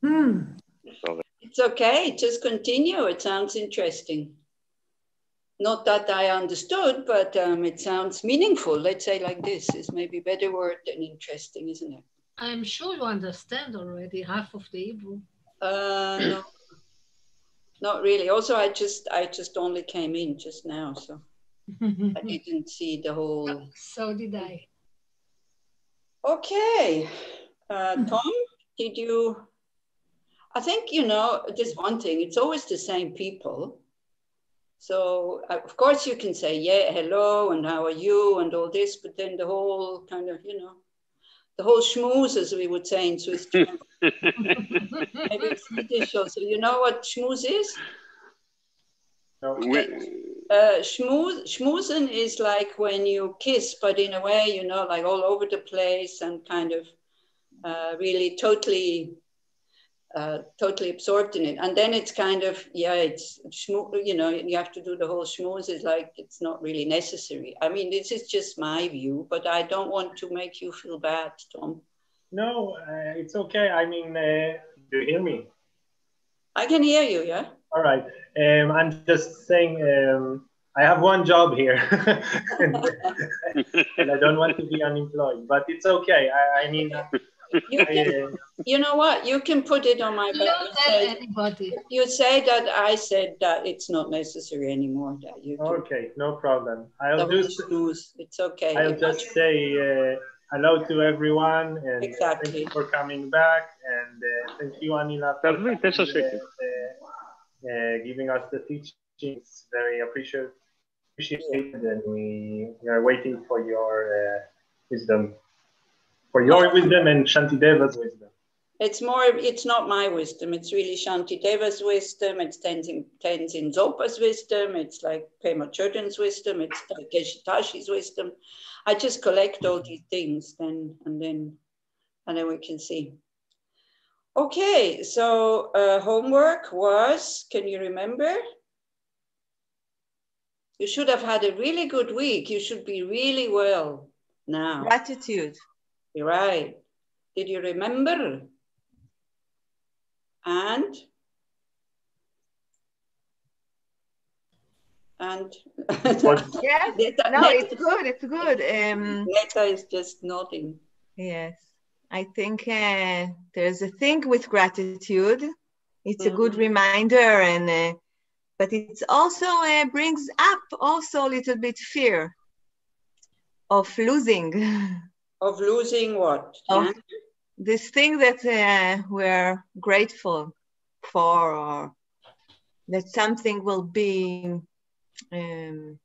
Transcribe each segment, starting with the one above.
So It's okay, just continue. It sounds interesting. Not that I understood, but it sounds meaningful. Let's say like this is maybe a better word than interesting, isn't it? I'm sure you understand already half of the Hebrew. No, not really. Also, I just only came in just now, so I didn't see the whole. So did I. Okay, Tom, did you? I think there's one thing. It's always the same people. So of course you can say, yeah, hello, and how are you, and all this, but then the whole kind of, the whole schmooze, as we would say in Swiss German. Maybe it's Swedish also. You know what schmooze is? No. Schmoozen is like when you kiss, but in a way, like all over the place and kind of really totally absorbed in it. And then it's kind of, it's, you have to do the whole schmooze. It's like, it's not really necessary. I mean, this is just my view, but I don't want to make you feel bad, Tom. No, it's okay. I mean, do you hear me? I can hear you, yeah? All right. I'm just saying, I have one job here and I don't want to be unemployed, but it's okay. I mean, you know what? You can put it on my back. Don't tell anybody. You say that I said that it's not necessary anymore. That you can, okay, no problem. I'll just it's okay. I'll just say hello to everyone and exactly. Thank you for coming back, and thank you, Anila, for giving us the teachings. Very appreciated, and we are waiting for your wisdom, and Shantideva's wisdom. It's not my wisdom. It's really Shantideva's wisdom. It's Tenzin Zopa's wisdom. It's like Pema Chodron's wisdom. It's like Geshe Tashi's wisdom. I just collect all these things and then we can see. Okay, so homework was, can you remember? You should have had a really good week. You should be really well now. Gratitude. You're right. Did you remember? And yes, no, it's good. It's good. Neta is just nodding. Yes, I think there's a thing with gratitude. It's a good reminder, and but it's also brings up also a little bit fear of losing. Of losing what? Of this thing that we're grateful for, or that something will be. I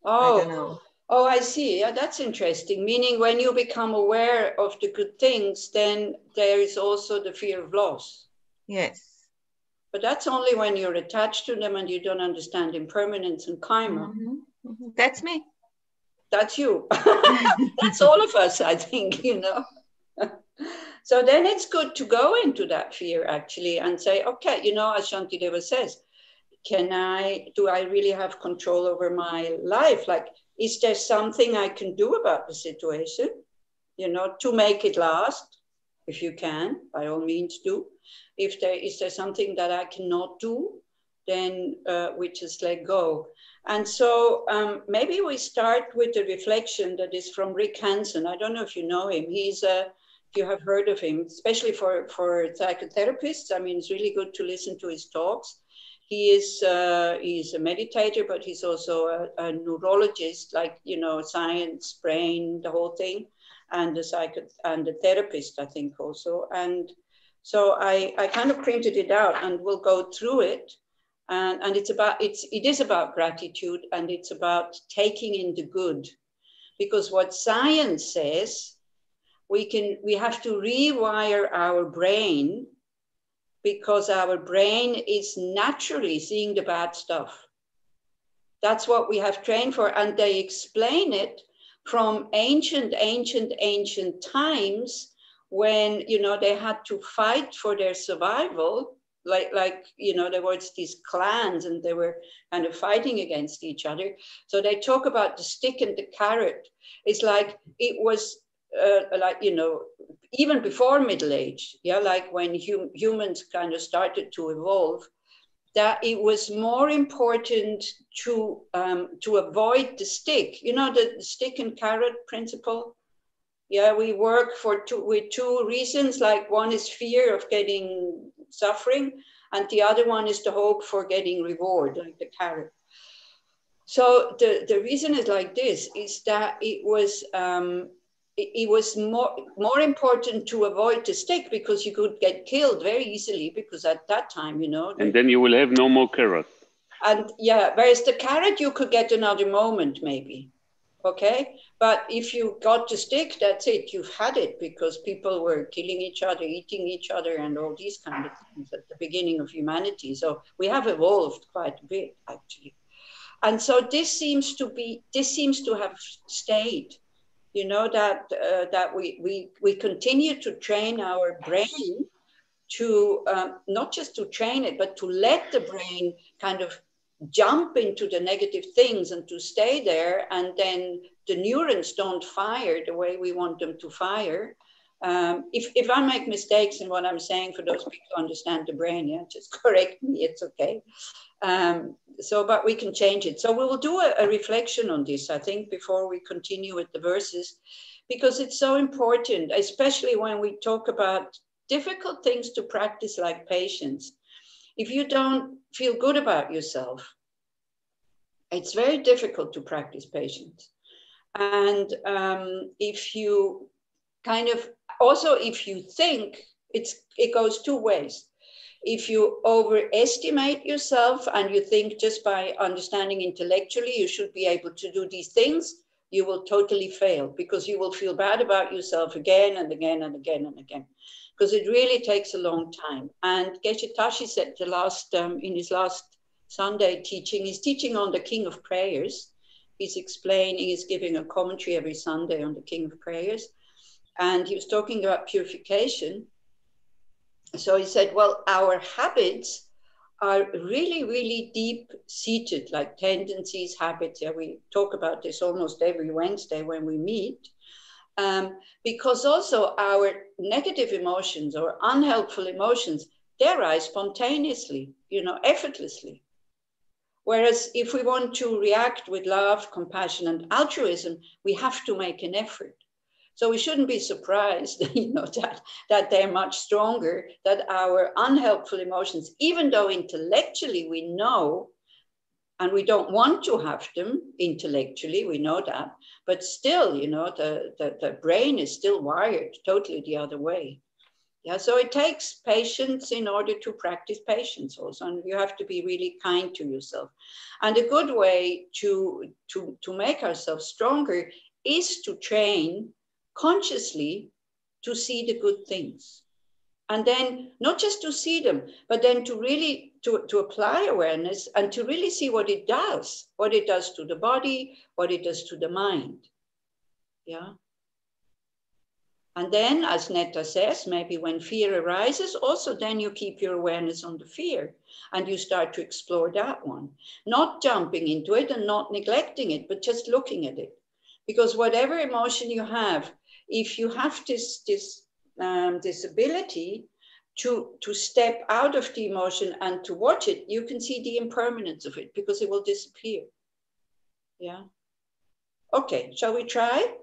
don't know. Oh, I see. Yeah, that's interesting. Meaning when you become aware of the good things, then there is also the fear of loss. Yes. But that's only when you're attached to them and you don't understand impermanence and karma. That's me. That's you. That's all of us, I think, So then it's good to go into that fear actually and say, okay, as Shantideva says, do I really have control over my life? Like, is there something I can do about the situation, to make it last? If you can, by all means do. Is there something that I cannot do, then we just let go. And so maybe we start with a reflection that is from Rick Hansen. I don't know if you know him. He's if you have heard of him, especially for psychotherapists. I mean, it's really good to listen to his talks. He's a meditator, but he's also a neurologist, like, science, brain, the whole thing, and a therapist, I think also. And so I kind of printed it out and we'll go through it. And it is about gratitude, and it's about taking in the good, because what science says, we have to rewire our brain, because our brain is naturally seeing the bad stuff. That's what we have trained for. And they explain it from ancient times when, they had to fight for their survival. Like, there was these clans and they were kind of fighting against each other. So they talk about the stick and the carrot. It's like, it was even before middle age, yeah, like when humans kind of started to evolve, that it was more important to avoid the stick. You know, the stick and carrot principle. Yeah, we work with two reasons. Like one is fear of getting suffering, and the other one is the hope for getting reward, like the carrot. So the reason is like this, is that it was more important to avoid the stick, because you could get killed very easily, because at that time, you know. And then you will have no more carrot. And yeah, whereas the carrot, you could get another moment maybe. Okay, but if you got the stick, that's it. You've had it, because people were killing each other, eating each other, and all these kind of things at the beginning of humanity. So we have evolved quite a bit, actually. And so this seems to have stayed. You know, that we continue to train our brain to not just to train it, but to let the brain kind of jump into the negative things and to stay there, and then the neurons don't fire the way we want them to fire. If I make mistakes in what I'm saying, for those people who understand the brain, yeah, just correct me, it's okay. But we can change it. So we will do a reflection on this, I think, before we continue with the verses, because it's so important, especially when we talk about difficult things to practice, like patience. If you don't feel good about yourself, it's very difficult to practice patience. And if you if you think, it goes two ways. If you overestimate yourself and you think just by understanding intellectually you should be able to do these things, you will totally fail, because you will feel bad about yourself again and again and again and again, because it really takes a long time. And Geshe Tashi said in his last Sunday teaching, he's teaching on the King of Prayers. He's giving a commentary every Sunday on the King of Prayers. And he was talking about purification. So he said, well, our habits are really, really deep-seated, like tendencies, habits. Yeah, we talk about this almost every Wednesday when we meet. Because also our negative emotions or unhelpful emotions, they arise spontaneously, you know, effortlessly. Whereas if we want to react with love, compassion, and altruism, we have to make an effort. So we shouldn't be surprised, you know, that they're much stronger, that our unhelpful emotions, even though intellectually we know, and we don't want to have them intellectually, we know that, but still, you know, the brain is still wired totally the other way. Yeah, so it takes patience in order to practice patience also, and you have to be really kind to yourself. And a good way to make ourselves stronger is to train consciously to see the good things. And then not just to see them, but then to really to apply awareness and to really see what it does to the body, what it does to the mind. Yeah. And then, as Netta says, maybe when fear arises, also then you keep your awareness on the fear and you start to explore that one, not jumping into it and not neglecting it, but just looking at it. Because whatever emotion you have, if you have this ability to step out of the emotion and to watch it, you can see the impermanence of it, because it will disappear. Yeah. Okay, shall we try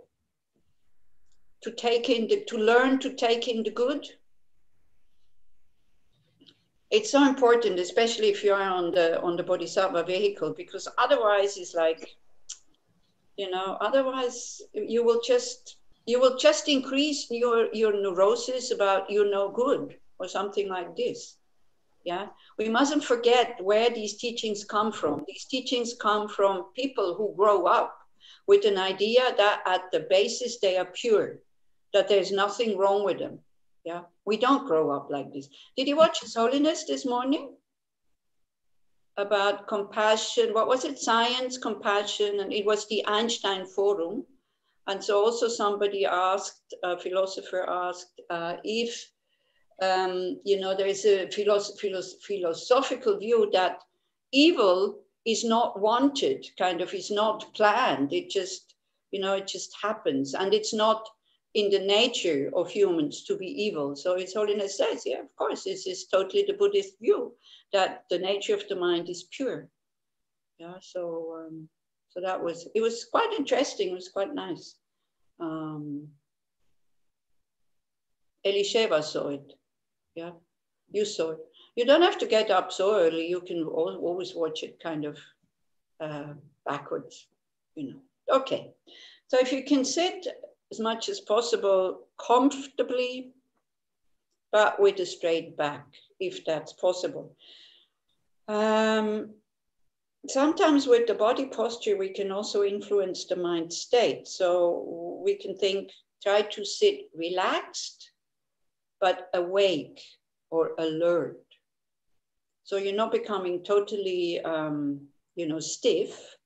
to learn to take in the good? It's so important, especially if you're on the Bodhisattva vehicle, because otherwise it's like, you know, otherwise you will just increase your neurosis about you're no good or something like this. Yeah, we mustn't forget where these teachings come from. These teachings come from people who grow up with an idea that at the basis they are pure, that there's nothing wrong with them. Yeah, we don't grow up like this. Did you watch His Holiness this morning? About compassion, what was it? Science, compassion, and it was the Einstein Forum. And so also somebody asked, a philosopher asked, if, you know, there is a philosophical view that evil is not wanted, kind of is not planned. It just, you know, it just happens. And it's not in the nature of humans to be evil. So His Holiness says, yeah, of course, this is totally the Buddhist view, that the nature of the mind is pure. Yeah, so it was quite interesting, it was quite nice. Elisheva saw it, yeah, you saw it. You don't have to get up so early, you can always watch it kind of backwards, you know. Okay, so if you can sit as much as possible comfortably, but with a straight back, if that's possible. Sometimes with the body posture, we can also influence the mind state. So we can try to sit relaxed, but awake or alert. So you're not becoming totally, stiff,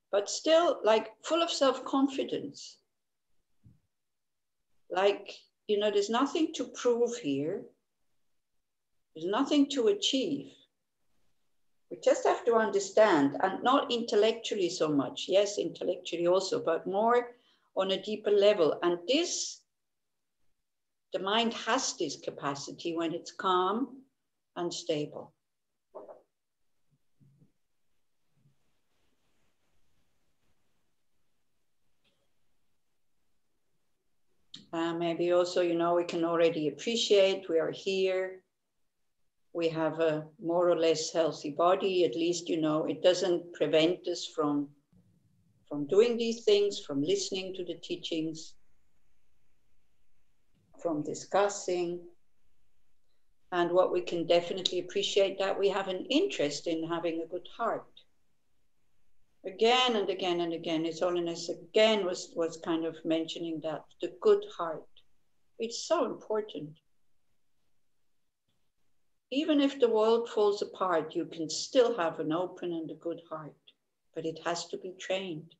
but still like full of self-confidence. Like, there's nothing to prove here. There's nothing to achieve. We just have to understand, and not intellectually so much. Yes, intellectually also, but more on a deeper level. And the mind has this capacity when it's calm and stable. Maybe also, we can already appreciate we are here. We have a more or less healthy body. At least, it doesn't prevent us from doing these things, from listening to the teachings, from discussing. And what we can definitely appreciate, that we have an interest in having a good heart. Again and again and again, His Holiness again was kind of mentioning that, the good heart. It's so important. Even if the world falls apart, you can still have an open and a good heart, but it has to be trained.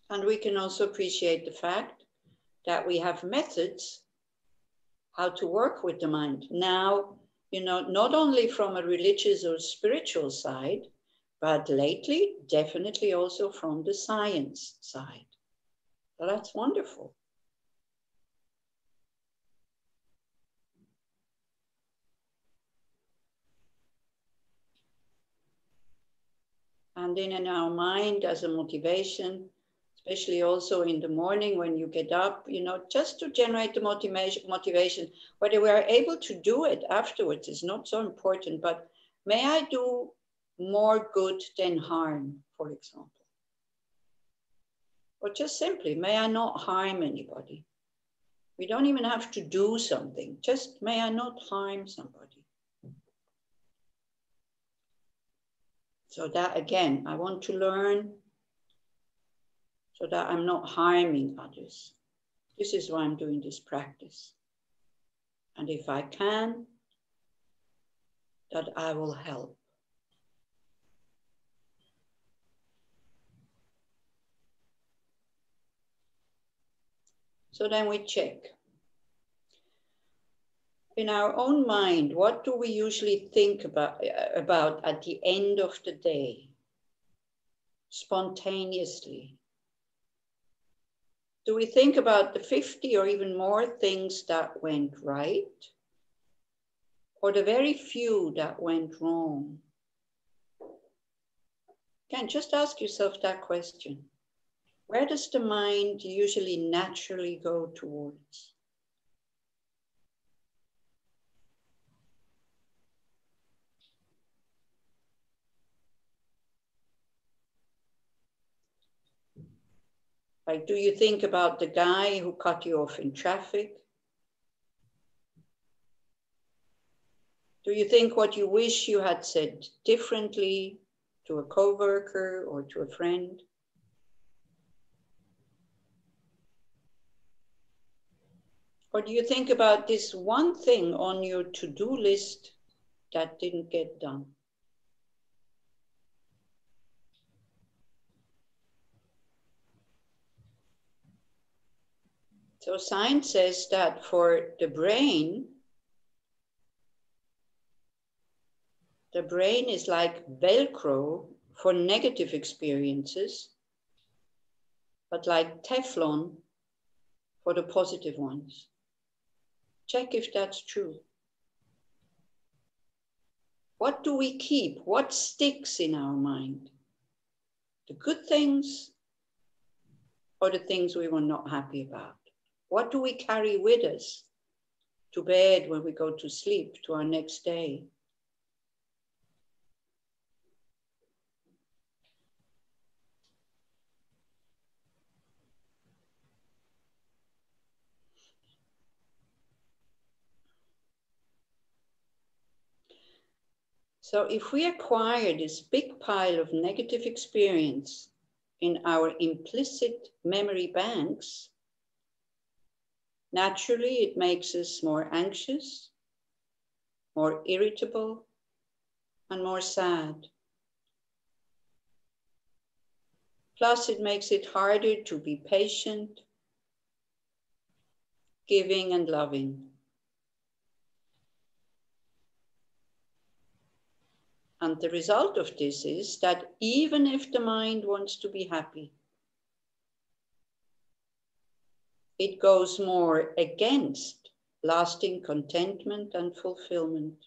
And we can also appreciate the fact that we have methods how to work with the mind. Now, not only from a religious or spiritual side, but lately, definitely also from the science side. So that's wonderful. And then in our mind as a motivation, especially also in the morning when you get up, just to generate the motivation. Whether we are able to do it afterwards is not so important, but may I do more good than harm, for example? Or just simply, may I not harm anybody? We don't even have to do something, just may I not harm somebody? So that again, I want to learn so that I'm not harming others. This is why I'm doing this practice. And if I can, that I will help. So then we check. In our own mind, what do we usually think about at the end of the day? Spontaneously. Do we think about the 50 or even more things that went right? Or the very few that went wrong? Again, just ask yourself that question. Where does the mind usually naturally go towards? Like, do you think about the guy who cut you off in traffic? Do you think what you wish you had said differently to a coworker or to a friend? Or do you think about this one thing on your to-do list that didn't get done? So science says that for the brain is like Velcro for negative experiences, but like Teflon for the positive ones. Check if that's true. What do we keep? What sticks in our mind? The good things or the things we were not happy about? What do we carry with us to bed when we go to sleep, to our next day? So if we acquire this big pile of negative experience in our implicit memory banks, naturally it makes us more anxious, more irritable, and more sad. Plus, it makes it harder to be patient, giving, and loving. And the result of this is that even if the mind wants to be happy, it goes more against lasting contentment and fulfillment.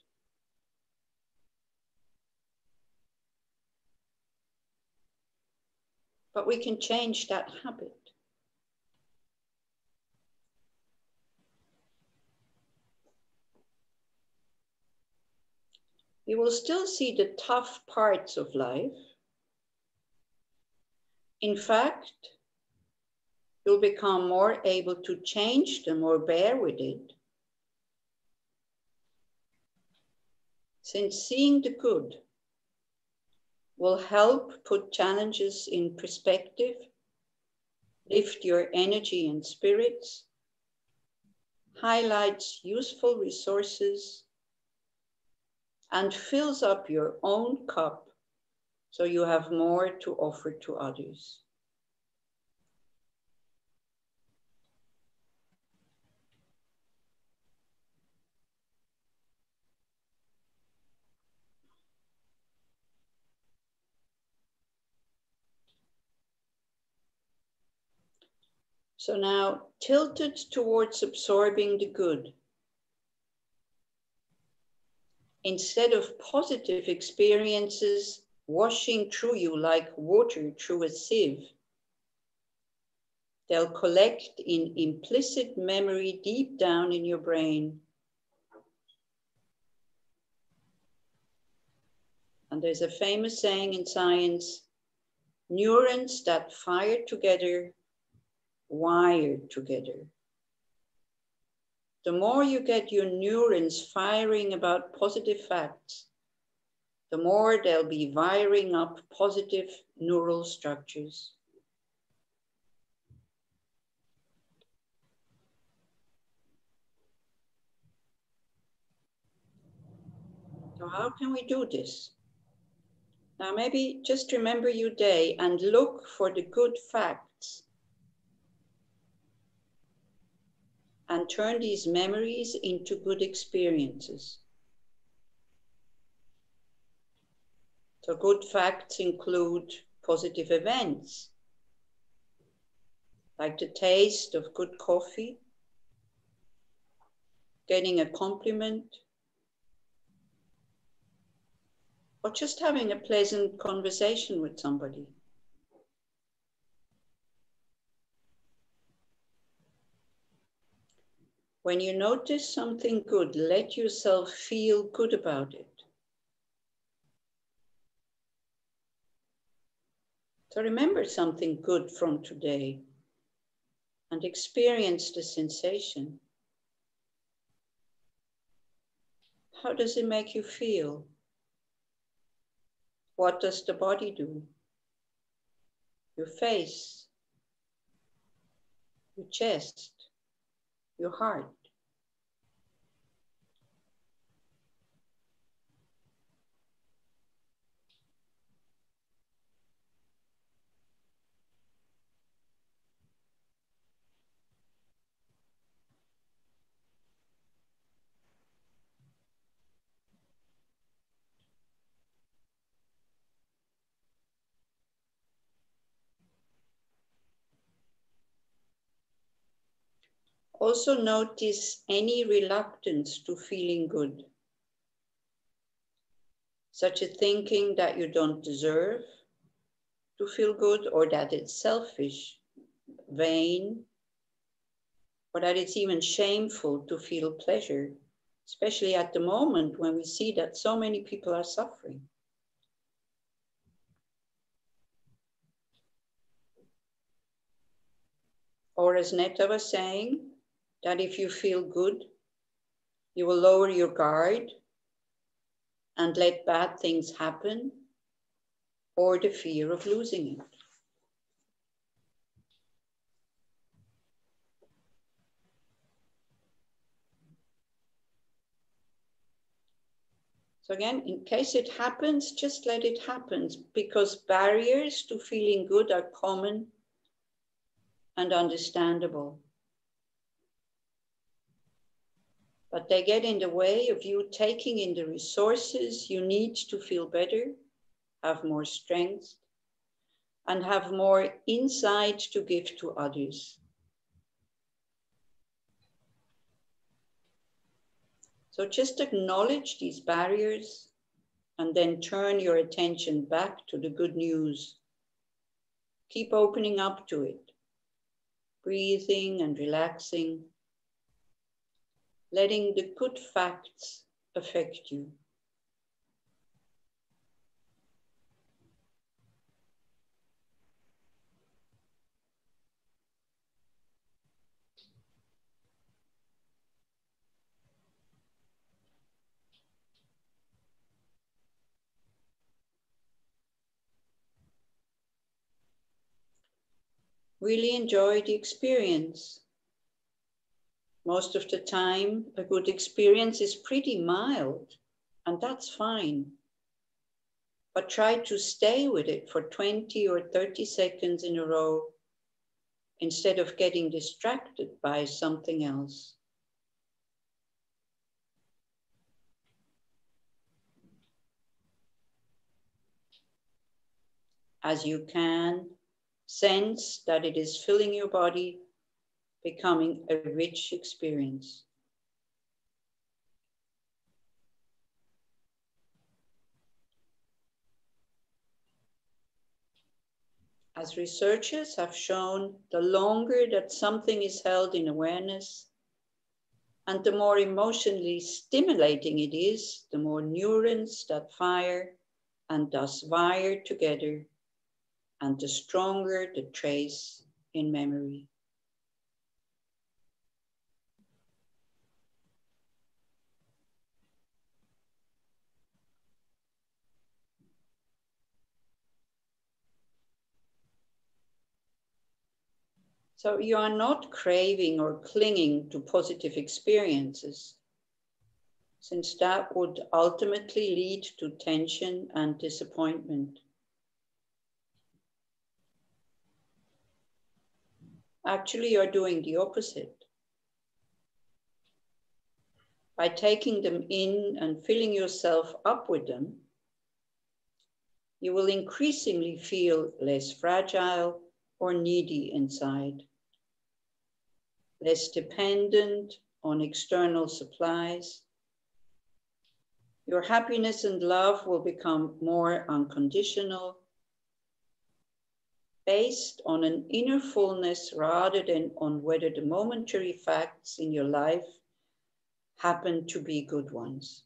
But we can change that habit. You will still see the tough parts of life. In fact, you'll become more able to change them or bear with it. Since seeing the good will help put challenges in perspective, lift your energy and spirits, highlights useful resources, and fills up your own cup so you have more to offer to others. So now, tilted towards absorbing the good, instead of positive experiences washing through you like water through a sieve, they'll collect in implicit memory deep down in your brain. And there's a famous saying in science, neurons that fire together, wire together. The more you get your neurons firing about positive facts, the more they'll be wiring up positive neural structures. So how can we do this? Now maybe just remember your day and look for the good facts and turn these memories into good experiences. So good facts include positive events, like the taste of good coffee, getting a compliment, or just having a pleasant conversation with somebody. When you notice something good, let yourself feel good about it. So remember something good from today and experience the sensation. How does it make you feel? What does the body do? Your face, your chest, your heart. Also notice any reluctance to feeling good, such as thinking that you don't deserve to feel good, or that it's selfish, vain, or that it's even shameful to feel pleasure, especially at the moment when we see that so many people are suffering. Or as Netta was saying, that if you feel good, you will lower your guard and let bad things happen, or the fear of losing it. So again, in case it happens, just let it happen, because barriers to feeling good are common and understandable. But they get in the way of you taking in the resources you need to feel better, have more strength, and have more insight to give to others. So just acknowledge these barriers and then turn your attention back to the good news. Keep opening up to it, breathing and relaxing, letting the good facts affect you. Really enjoy the experience. Most of the time, a good experience is pretty mild, and that's fine. But try to stay with it for 20 or 30 seconds in a row instead of getting distracted by something else. As you can, sense that it is filling your body, becoming a rich experience. As researchers have shown, the longer that something is held in awareness, and the more emotionally stimulating it is, the more neurons that fire and thus wire together, and the stronger the trace in memory. So you are not craving or clinging to positive experiences, since that would ultimately lead to tension and disappointment. Actually, you're doing the opposite. By taking them in and filling yourself up with them, you will increasingly feel less fragile or needy inside, less dependent on external supplies. Your happiness and love will become more unconditional, based on an inner fullness rather than on whether the momentary facts in your life happen to be good ones.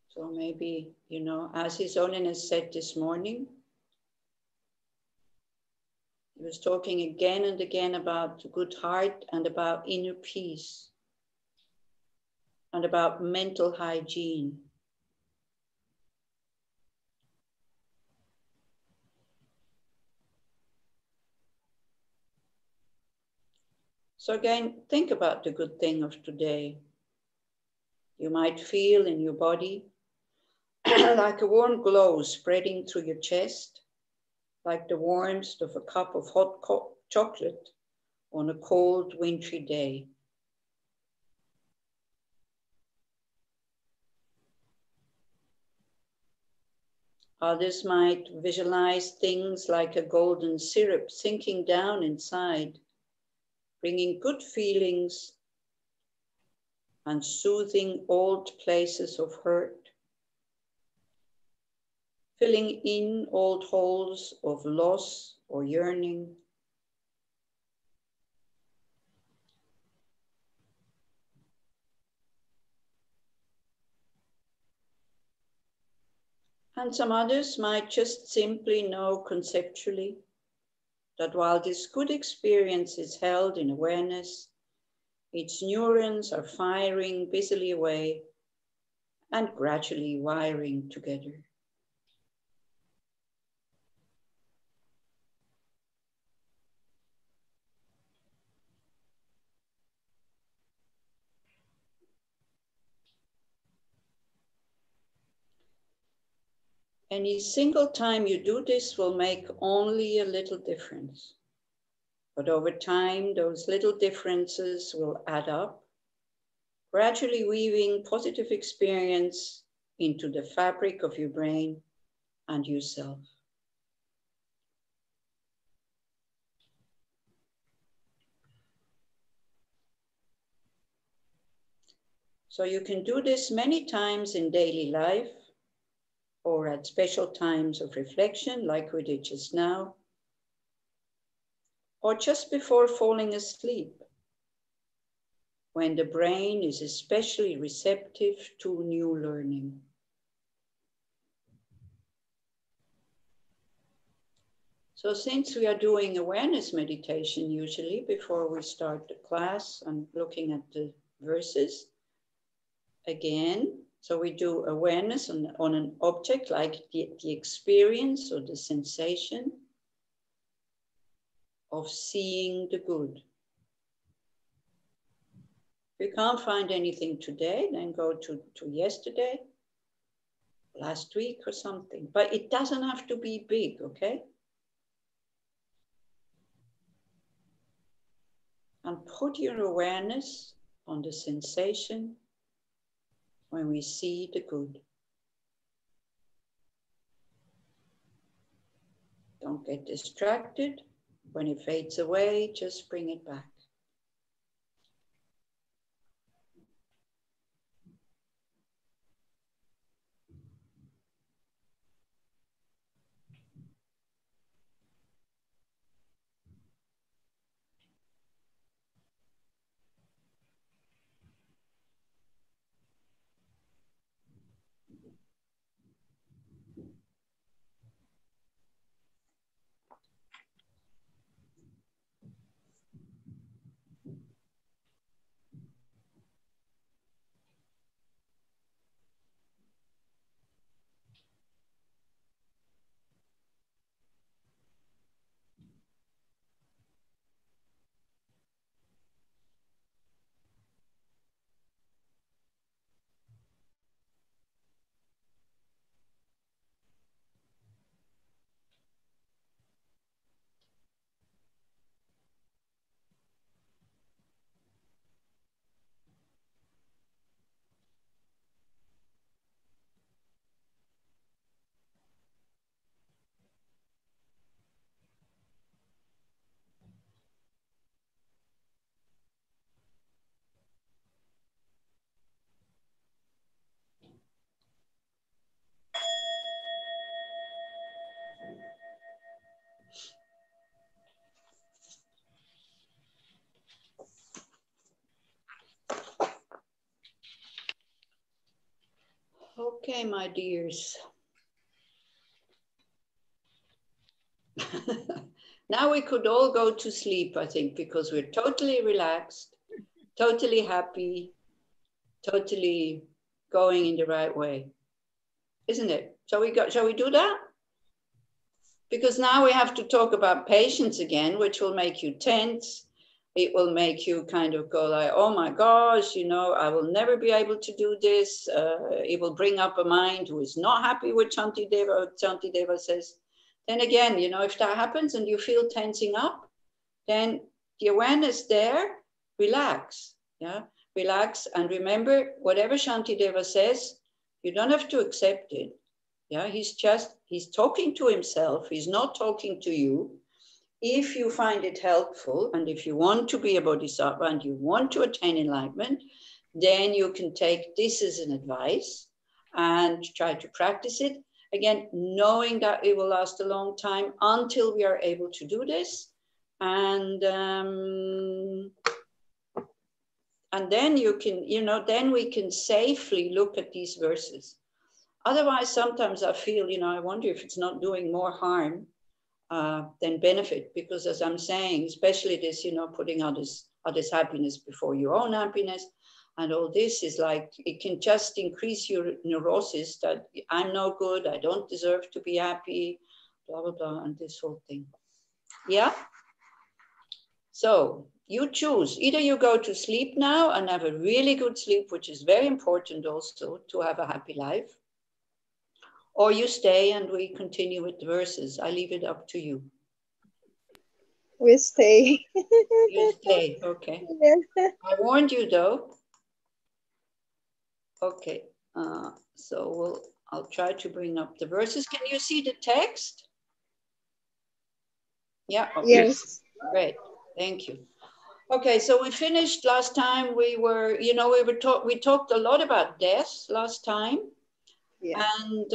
So maybe, as His Holiness said this morning, he was talking again and again about the good heart and about inner peace and about mental hygiene. So again, think about the good thing of today. You might feel in your body like a warm glow spreading through your chest, like the warmth of a cup of hot chocolate on a cold, wintry day. Others might visualize things like a golden syrup sinking down inside, bringing good feelings and soothing old places of hurt, filling in old holes of loss or yearning. And some others might just simply know conceptually that while this good experience is held in awareness, its neurons are firing busily away and gradually wiring together. Any single time you do this will make only a little difference. But over time, those little differences will add up, gradually weaving positive experience into the fabric of your brain and yourself. So you can do this many times in daily life or at special times of reflection like we did just now, or just before falling asleep, when the brain is especially receptive to new learning. So since we are doing awareness meditation usually before we start the class and looking at the verses, again, so we do awareness on an object like the experience or the sensation of seeing the good. If you can't find anything today, then go to yesterday, last week or something. But it doesn't have to be big, okay? And put your awareness on the sensation when we see the good. Don't get distracted. When it fades away, just bring it back. Okay, my dears. Now we could all go to sleep, I think, because we're totally relaxed, totally happy, totally going in the right way. Isn't it? Shall we do that? Because now we have to talk about patience again, which will make you tense. It will make you kind of go like, oh my gosh, you know, I will never be able to do this. It will bring up a mind who is not happy with Shantideva. Shantideva says. Then again, you know, if that happens and you feel tensing up, then the awareness there, relax, yeah? Relax and remember, whatever Shantideva says, you don't have to accept it. Yeah, he's talking to himself. He's not talking to you. If you find it helpful, and if you want to be a bodhisattva and you want to attain enlightenment, then you can take this as an advice and try to practice it. Again, knowing that it will last a long time until we are able to do this. And then you can, then we can safely look at these verses. Otherwise, sometimes I feel, I wonder if it's not doing more harm than benefit, because as I'm saying, especially this, putting others happiness before your own happiness, and all this is like, it can just increase your neurosis that I'm no good, I don't deserve to be happy, blah, blah, blah, and this whole thing. Yeah? So you choose. Either you go to sleep now and have a really good sleep, which is very important also to have a happy life, or you stay and we continue with the verses. I leave it up to you. We stay. You stay, okay. Yeah. I warned you though. Okay, so I'll try to bring up the verses. Can you see the text? Yeah, okay. Yes. Great, thank you. Okay, so we finished last time. We talked a lot about death last time. Yeah. And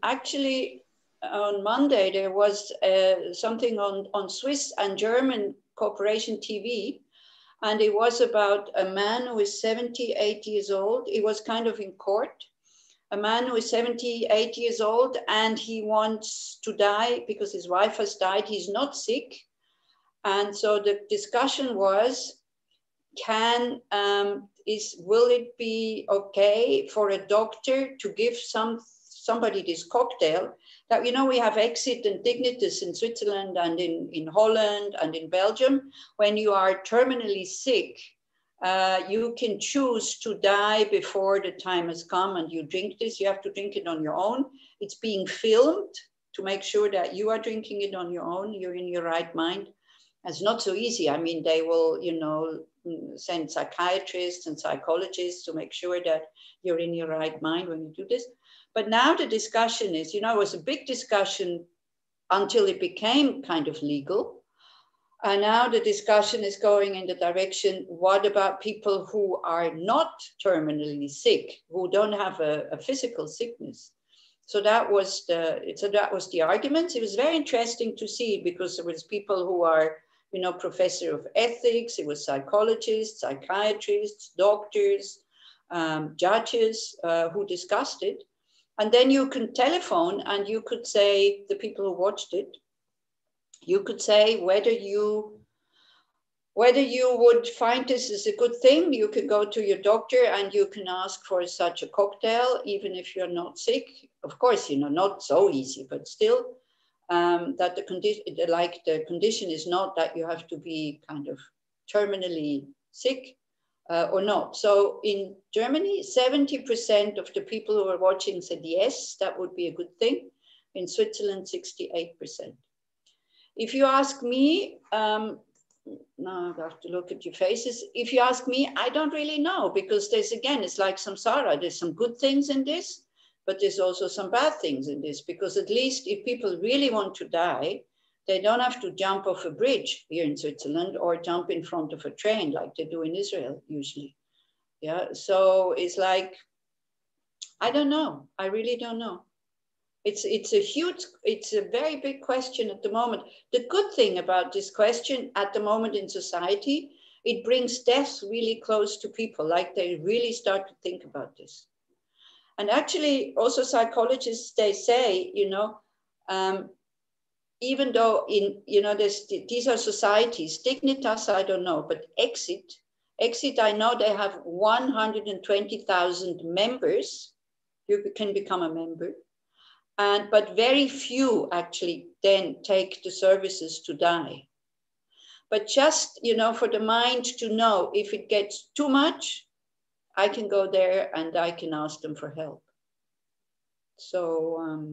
actually on Monday, there was something on Swiss and German Corporation TV. And it was about a man who is 78 years old. He was kind of in court. A man who is 78 years old and he wants to die because his wife has died. He's not sick. And so the discussion was, will it be okay for a doctor to give somebody this cocktail that, we have exit and dignitas in Switzerland and in Holland and in Belgium. When you are terminally sick, you can choose to die before the time has come and you drink this. You have to drink it on your own. It's being filmed to make sure that you are drinking it on your own. You're in your right mind. It's not so easy. I mean, they will, send psychiatrists and psychologists to make sure that you're in your right mind when you do this. But now the discussion is, it was a big discussion until it became kind of legal. And now the discussion is going in the direction, what about people who are not terminally sick, who don't have a physical sickness? So that was the argument. It was very interesting to see because there was people who are, professor of ethics, it was psychologists, psychiatrists, doctors, judges who discussed it. And then you can telephone and you could say, the people who watched it, you could say whether you would find this as a good thing. You can go to your doctor and you can ask for such a cocktail, even if you're not sick. Of course, not so easy, but still, that the condition is not that you have to be kind of terminally sick or not. So in Germany, 70% of the people who are watching said yes, that would be a good thing. In Switzerland, 68%. If you ask me, now I have to look at your faces. If you ask me, I don't really know, because it's like samsara. There's some good things in this, but there's also some bad things in this, because at least if people really want to die, they don't have to jump off a bridge here in Switzerland or jump in front of a train like they do in Israel usually. Yeah, so it's like, I don't know. I really don't know. It's a very big question at the moment. The good thing about this question at the moment in society, it brings death really close to people, like they really start to think about this. And actually also psychologists, they say, even though these are societies, dignitas, I don't know, but exit, I know they have 120,000 members. You can become a member. But very few actually then take the services to die. But just, for the mind to know if it gets too much, I can go there and I can ask them for help. So,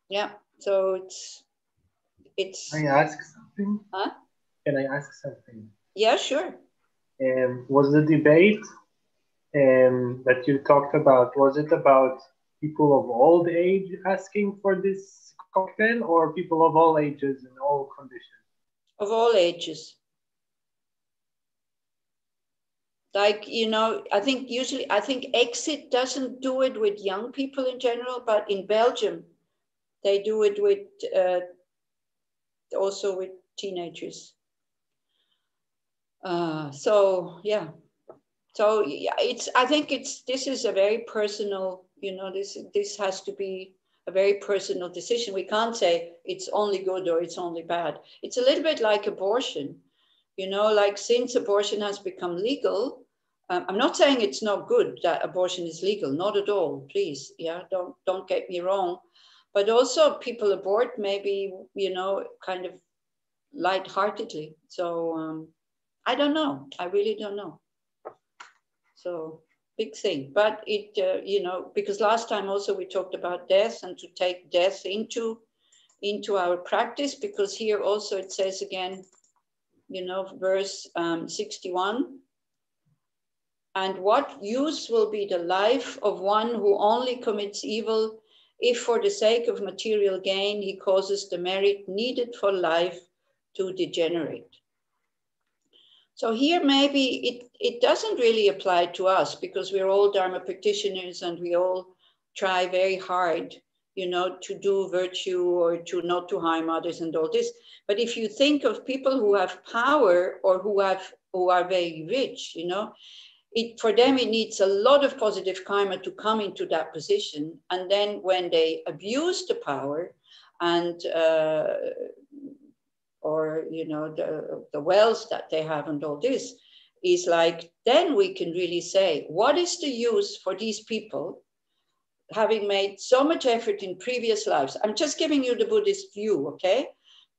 yeah, so it's. Can I ask something? Huh? Can I ask something? Yeah, sure. Was the debate that you talked about, was it about people of old age asking for this cocktail, or people of all ages and all conditions? Of all ages. Like, you know, I think Exit doesn't do it with young people in general, but in Belgium, they do it with also with teenagers. So yeah, so yeah, this is a very personal, you know, this has to be a very personal decision. We can't say it's only good or it's only bad. It's a little bit like abortion, you know, like since abortion has become legal. I'm not saying it's not good that abortion is legal, not at all, please. Yeah, don't get me wrong. But also people abort maybe, you know, kind of lightheartedly. So I don't know. I really don't know. So big thing. But it, you know, because last time also we talked about death and to take death into our practice, because here also it says again, you know, verse 61. And what use will be the life of one who only commits evil if for the sake of material gain he causes the merit needed for life to degenerate? So here maybe it doesn't really apply to us because we're all Dharma practitioners and we all try very hard, you know, to do virtue or to not to harm others and all this. But if you think of people who have power or who are very rich, you know, for them, it needs a lot of positive karma to come into that position. And then when they abuse the power and, or, you know, the wealth that they have and all this is like, then we can really say, what is the use for these people having made so much effort in previous lives? I'm just giving you the Buddhist view, okay?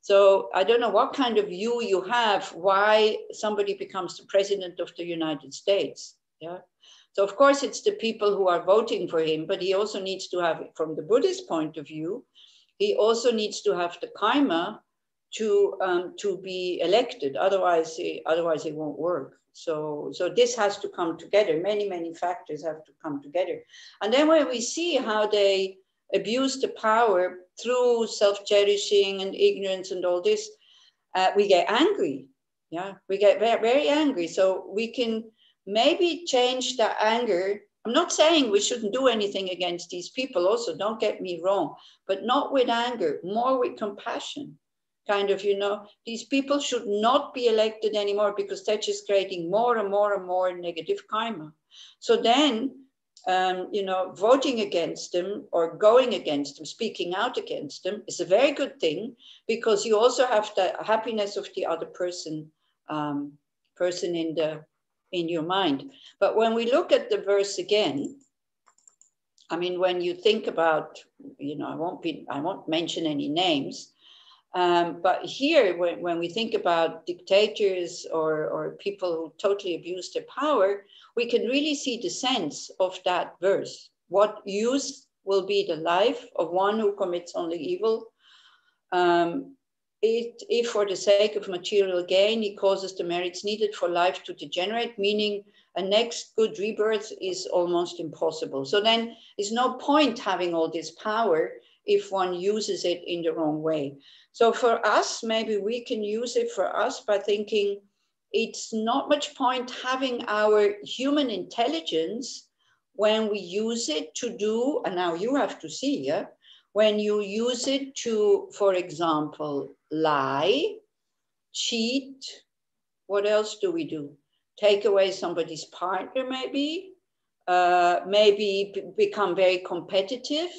So I don't know what kind of view you have why somebody becomes the president of the United States. Yeah. So of course it's the people who are voting for him, but he also needs to have, from the Buddhist point of view, he also needs to have the karma to be elected. Otherwise it won't work. So this has to come together. Many factors have to come together. And then when we see how they abuse the power through self-cherishing and ignorance and all this, we get angry. Yeah, we get very, very angry. So we can maybe change that anger. I'm not saying we shouldn't do anything against these people also, don't get me wrong, but not with anger, more with compassion. Kind of, you know, these people should not be elected anymore because they're just creating more and more and more negative karma. So then, you know, voting against them or going against them, speaking out against them is a very good thing because you also have the happiness of the other person in your mind. But when we look at the verse again, I mean, when you think about, you know, I won't mention any names, but here, when we think about dictators or people who totally abuse their power, we can really see the sense of that verse. What use will be the life of one who commits only evil? If for the sake of material gain, he causes the merits needed for life to degenerate, meaning a next good rebirth is almost impossible. So then there's no point having all this power if one uses it in the wrong way. So for us, maybe we can use it for us by thinking it's not much point having our human intelligence when we use it to do, and now you have to see, yeah? When you use it to, for example, lie, cheat, what else do we do? Take away somebody's partner maybe, maybe become very competitive,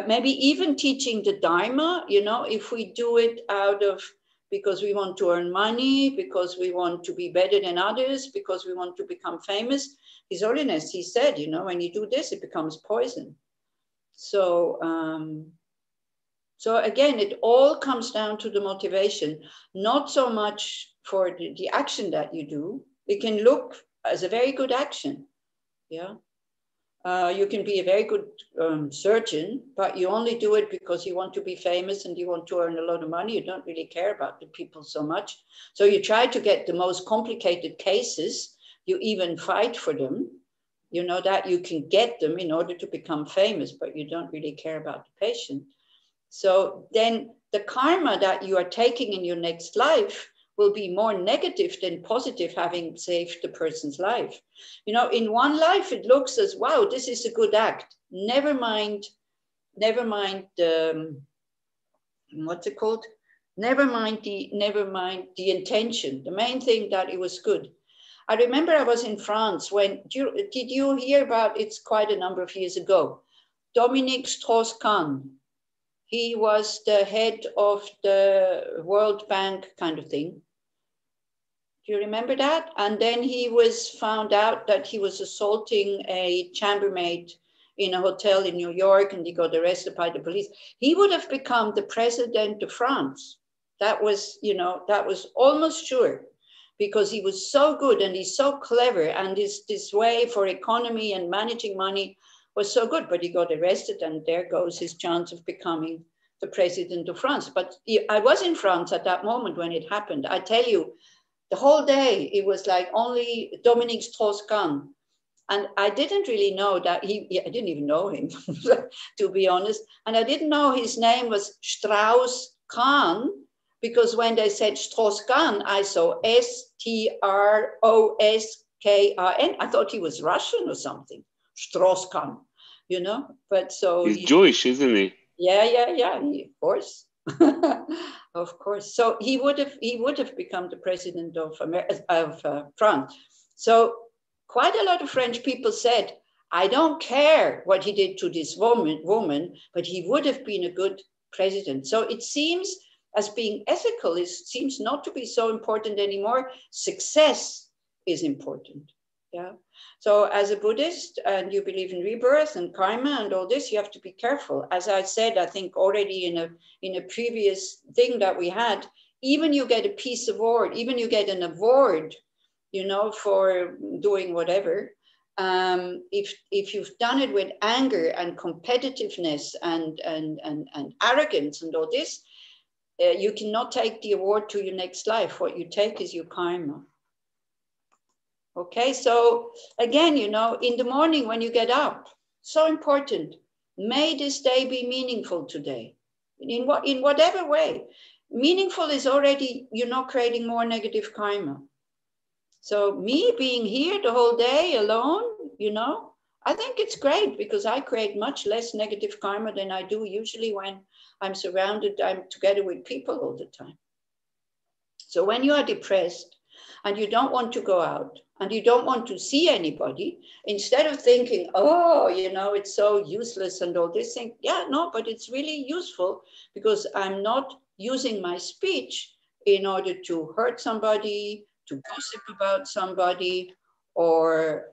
maybe even teaching the Dharma, you know, if we do it out of, because we want to earn money, because we want to be better than others, because we want to become famous. His Holiness, he said, you know, when you do this, it becomes poison. So, so again, it all comes down to the motivation, not so much for the action that you do. It can look as a very good action, yeah. You can be a very good surgeon, but you only do it because you want to be famous and you want to earn a lot of money. You don't really care about the people so much. So you try to get the most complicated cases. You even fight for them. you know, that you can get them in order to become famous, but you don't really care about the patient. So then the karma that you are taking in your next life will be more negative than positive, having saved the person's life. You know, in one life, it looks as, wow, this is a good act. Never mind the, what's it called? Never mind the intention. The main thing that it was good. I remember I was in France when, did you hear about, it's quite a number of years ago, Dominique Strauss-Kahn. He was the head of the World Bank kind of thing. Do you remember that? And then he was found out that he was assaulting a chambermaid in a hotel in New York, and he got arrested by the police. He would have become the president of France. That was, you know, that was almost sure, because he was so good and he's so clever, and this way for economy and managing money was so good, but he got arrested, and there goes his chance of becoming the president of France. But I was in France at that moment when it happened. I tell you, the whole day, it was like only Dominique Strauss-Kahn. And I didn't really know that I didn't even know him, to be honest. And I didn't know his name was Strauss-Kahn, because when they said Strauss-Kahn, I saw Stroskin. I thought he was Russian or something, Strauss-Kahn, you know? But so He's Jewish, isn't he? Yeah, of course. Of course. So he would have become the president of France. So quite a lot of French people said, I don't care what he did to this woman, but he would have been a good president. So it seems as being ethical seems not to be so important anymore. Success is important. Yeah. So as a Buddhist, and you believe in rebirth and karma and all this, you have to be careful. As I said, I think already in a previous thing that we had, even you get a peace award, even you get an award, you know, for doing whatever. If you've done it with anger and competitiveness and arrogance and all this, you cannot take the award to your next life. What you take is your karma. Okay, so again, you know, in the morning when you get up, so important. May this day be meaningful today, in whatever way. Meaningful is already, you know, creating more negative karma. So me being here the whole day alone, you know, I think it's great, because I create much less negative karma than I do usually when I'm together with people all the time. So when you are depressed and you don't want to go out and you don't want to see anybody, instead of thinking, oh, you know, it's so useless and all this thing, yeah, no, but it's really useful, because I'm not using my speech in order to hurt somebody, to gossip about somebody, or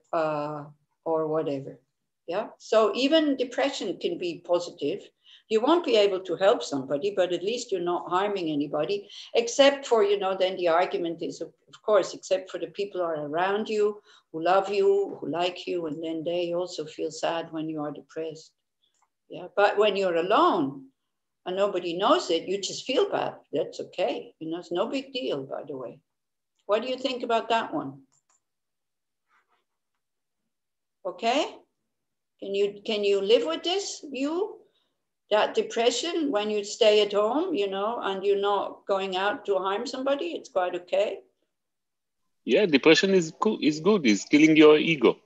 whatever. Yeah. So even depression can be positive. You won't be able to help somebody, but at least you're not harming anybody, except for, you know, then the argument is, of course, except for the people who are around you, who love you, who like you, and then they also feel sad when you are depressed. Yeah. But when you're alone and nobody knows it, you just feel bad. That's okay. You know, it's no big deal, by the way. What do you think about that one? Okay. Can you live with this view? That depression, when you stay at home, you know, and you're not going out to harm somebody, it's quite okay. Yeah, depression is good. It's killing your ego.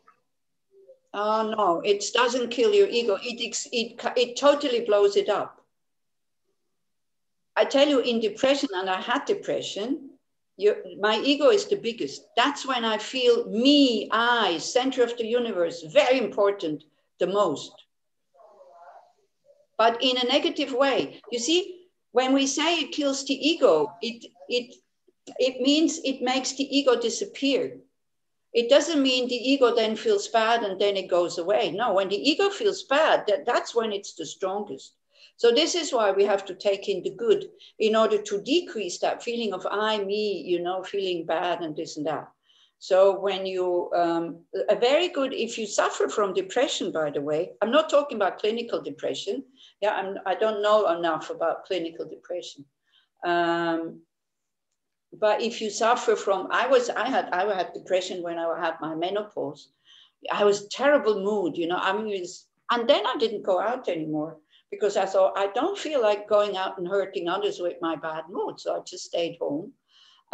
Oh no, it doesn't kill your ego. It totally blows it up. I tell you, in depression, and I had depression, my ego is the biggest. That's when I feel me, I, center of the universe, very important, the most. But in a negative way. You see, when we say it kills the ego, it means it makes the ego disappear. It doesn't mean the ego then feels bad and then it goes away. No, when the ego feels bad, that's when it's the strongest. So this is why we have to take in the good in order to decrease that feeling of I, me, you know, feeling bad and this and that. So when you, a very good, if you suffer from depression, by the way, I'm not talking about clinical depression. Yeah, I don't know enough about clinical depression. But if you suffer from, I had depression when I had my menopause. I was terrible mood, you know. I mean, and then I didn't go out anymore because I thought, I don't feel like going out and hurting others with my bad mood. So I just stayed home.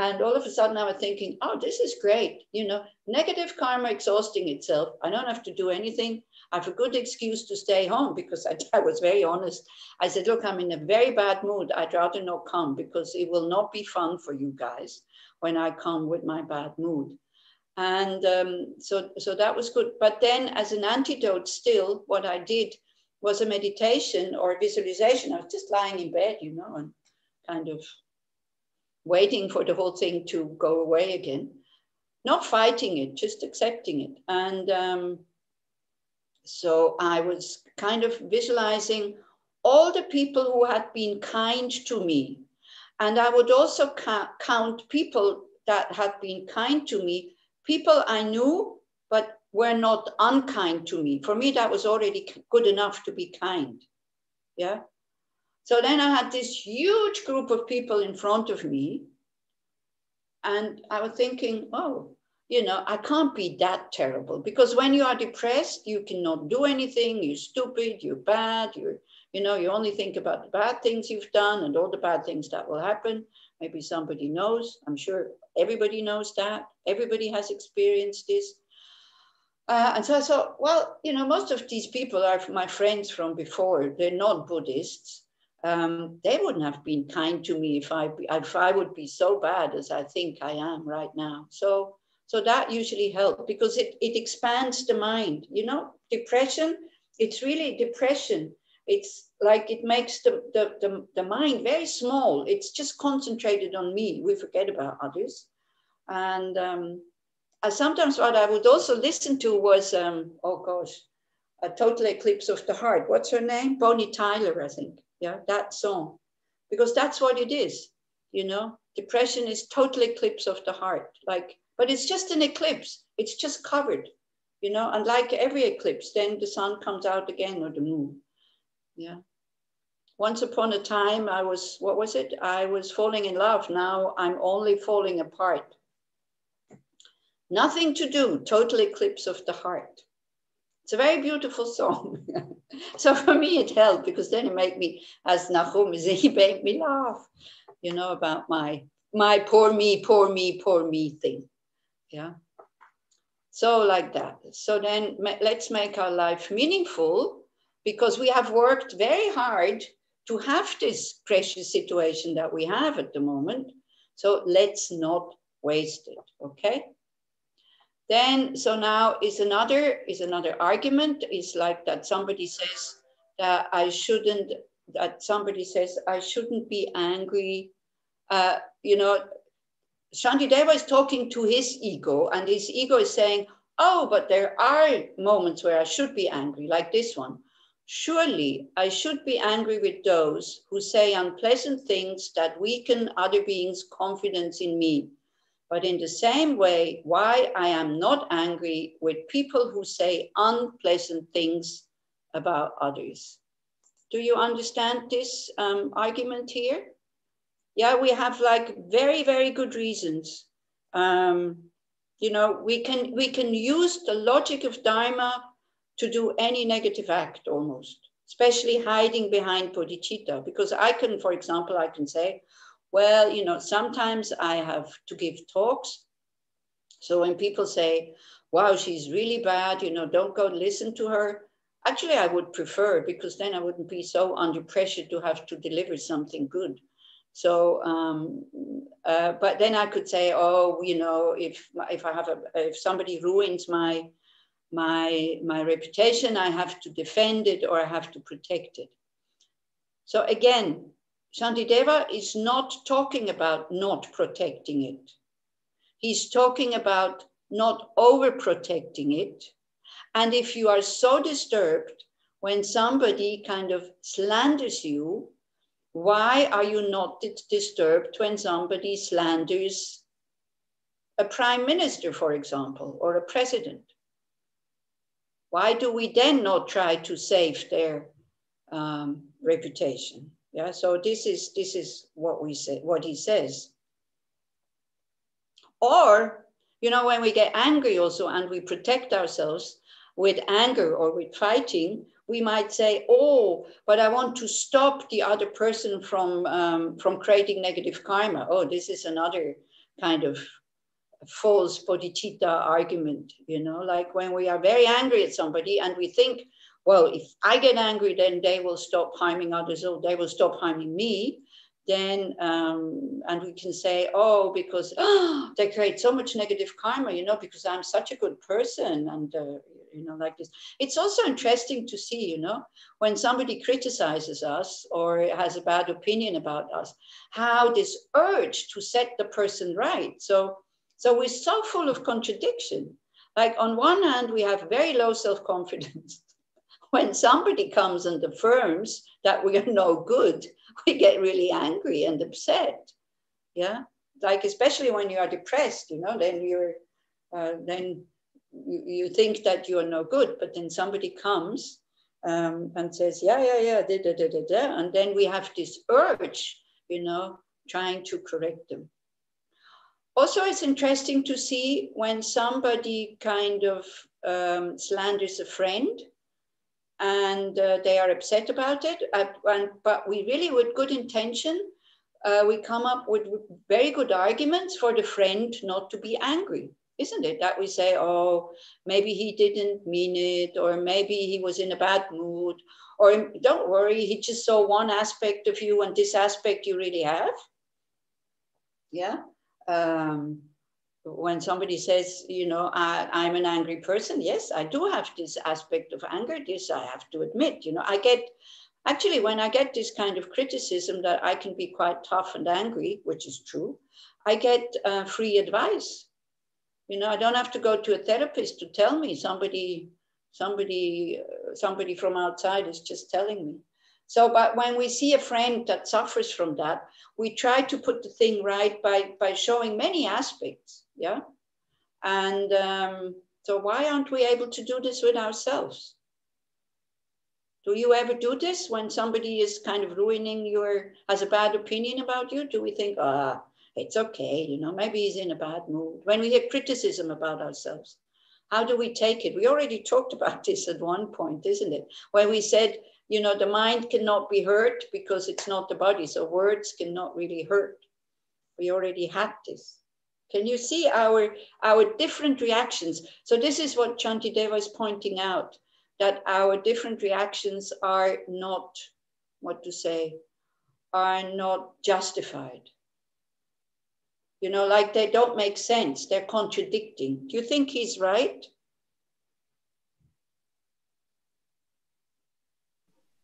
And all of a sudden I was thinking, oh, this is great. You know, negative karma exhausting itself. I don't have to do anything. I have a good excuse to stay home because I was very honest. I said, look, I'm in a very bad mood. I'd rather not come because it will not be fun for you guys when I come with my bad mood. And so that was good. But then as an antidote still, what I did was a meditation or a visualization. I was just lying in bed, you know, and kind of waiting for the whole thing to go away again, not fighting it, just accepting it. And so I was kind of visualizing all the people who had been kind to me. And I would also count people that had been kind to me, people I knew, but were not unkind to me. For me, that was already good enough to be kind. Yeah. So then I had this huge group of people in front of me. And I was thinking, oh, you know, I can't be that terrible, because when you are depressed, you cannot do anything. You're stupid, you're bad, you know, you only think about the bad things you've done and all the bad things that will happen. Maybe somebody knows. I'm sure everybody knows that. Everybody has experienced this. And so I thought, well, you know, most of these people are my friends from before. They're not Buddhists. They wouldn't have been kind to me if I would be so bad as I think I am right now. So that usually helps, because it expands the mind. You know, depression, it's really depression. It's like it makes the mind very small. It's just concentrated on me. We forget about others. And sometimes what I would also listen to was, oh gosh, A Total Eclipse of the Heart. What's her name? Bonnie Tyler, I think. Yeah, that song. Because that's what it is, you know. Depression is total eclipse of the heart. But it's just an eclipse. It's just covered, you know. And like every eclipse, then the sun comes out again, or the moon. Yeah. Once upon a time, I was falling in love. Now I'm only falling apart. Nothing to do, total eclipse of the heart. It's a very beautiful song. So for me, it helped, because then it made me, as Nahum said, he made me laugh, you know, about my poor me thing. Yeah. So like that. So then let's make our life meaningful, because we have worked very hard to have this precious situation that we have at the moment. So let's not waste it. Okay. Then, so now is another argument, is like that somebody says that I shouldn't be angry. You know, Shantideva is talking to his ego, and his ego is saying, oh, but there are moments where I should be angry, like this one. Surely I should be angry with those who say unpleasant things that weaken other beings' confidence in me. But in the same way, why I am not angry with people who say unpleasant things about others. Do you understand this argument here? Yeah, we have like very, very good reasons. You know, we can use the logic of Dharma to do any negative act almost, especially hiding behind bodhicitta. Because I can, for example, I can say, well, you know, sometimes I have to give talks. So when people say, wow, she's really bad, you know, don't go listen to her. Actually, I would prefer, because then I wouldn't be so under pressure to have to deliver something good. So, but then I could say, oh, you know, if somebody ruins my reputation, I have to defend it, or I have to protect it. So again, Shantideva is not talking about not protecting it. He's talking about not overprotecting it. And if you are so disturbed when somebody kind of slanders you, why are you not disturbed when somebody slanders a prime minister, for example, or a president? Why do we then not try to save their reputation? Yeah, so this is what we say, what he says. Or, you know, when we get angry also and we protect ourselves, with anger or with fighting, we might say, oh, but I want to stop the other person from creating negative karma. Oh, this is another kind of false bodhicitta argument, like when we are very angry at somebody and we think, well, if I get angry, then they will stop harming others or they will stop harming me. Then, and we can say, oh, because they create so much negative karma, because I'm such a good person and, like this. It's also interesting to see, when somebody criticizes us or has a bad opinion about us, how this urge to set the person right. So we're so full of contradiction. Like on one hand, we have very low self-confidence. When somebody comes and affirms that we are no good, we get really angry and upset. Yeah, like especially when you are depressed, then then you think that you are no good, but then somebody comes and says, yeah, and then we have this urge, trying to correct them. Also, it's interesting to see when somebody kind of slanders a friend and they are upset about it, but we really, with good intention, we come up with very good arguments for the friend not to be angry, isn't it? That we say, oh, maybe he didn't mean it, or maybe he was in a bad mood, or don't worry, he just saw one aspect of you and this aspect you really have. Yeah. When somebody says, I'm an angry person, yes, I do have this aspect of anger. This I have to admit. When I get this kind of criticism that I can be quite tough and angry, which is true, I get free advice. I don't have to go to a therapist to tell me. Somebody from outside is just telling me. So, but when we see a friend that suffers from that, we try to put the thing right by showing many aspects, yeah? And so why aren't we able to do this with ourselves? Do you ever do this when somebody is kind of has a bad opinion about you? Do we think, it's okay, maybe he's in a bad mood? When we hear criticism about ourselves, how do we take it? We already talked about this at one point, isn't it? Where we said, the mind cannot be hurt because it's not the body. So words cannot really hurt. We already had this. Can you see our different reactions? So this is what Shantideva is pointing out, that our different reactions are not, are not justified. Like they don't make sense. They're contradicting. Do you think he's right?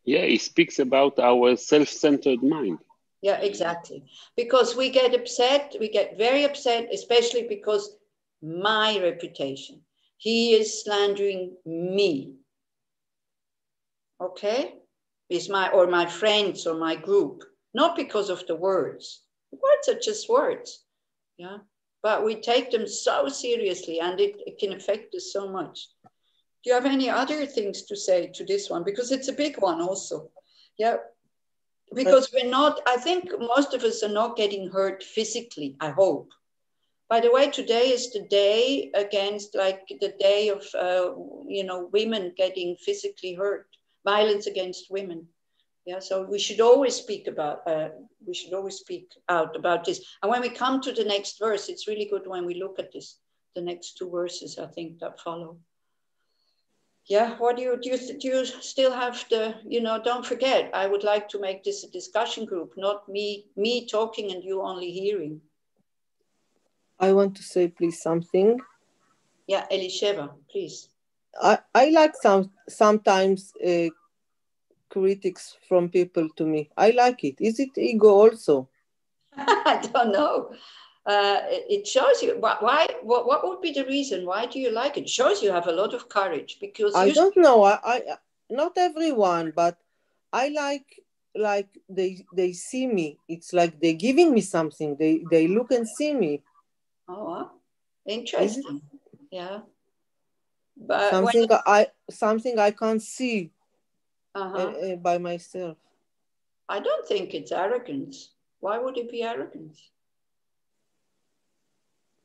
Yeah, he speaks about our self-centered mind. Yeah, exactly. Because we get upset, we get very upset, especially because my reputation. He is slandering me. Okay? Or my friends or my group. Not because of the words. The words are just words. Yeah. But we take them so seriously and it can affect us so much. Do you have any other things to say to this one? Because it's a big one also. Yeah. Because I think most of us are not getting hurt physically, I hope. By the way, today is the day against, the day of, women getting physically hurt, violence against women. Yeah, so we should always speak out about this. And when we come to the next verse, it's really good when we look at this, the next two verses, I think, that follow. Yeah, what do you still have don't forget, I would like to make this a discussion group, not me talking and you only hearing. I want to say, please, something. Yeah, Elisheva, please. I like sometimes critics from people to me. I like it. Is it ego also? I don't know. It shows you why. What would be the reason? Why do you like it? It shows you have a lot of courage, because I don't know. I not everyone, but I like they see me. It's like they're giving me something. They look and see me. Oh, interesting. Yeah. But something I can't see by myself. I don't think it's arrogance. Why would it be arrogance?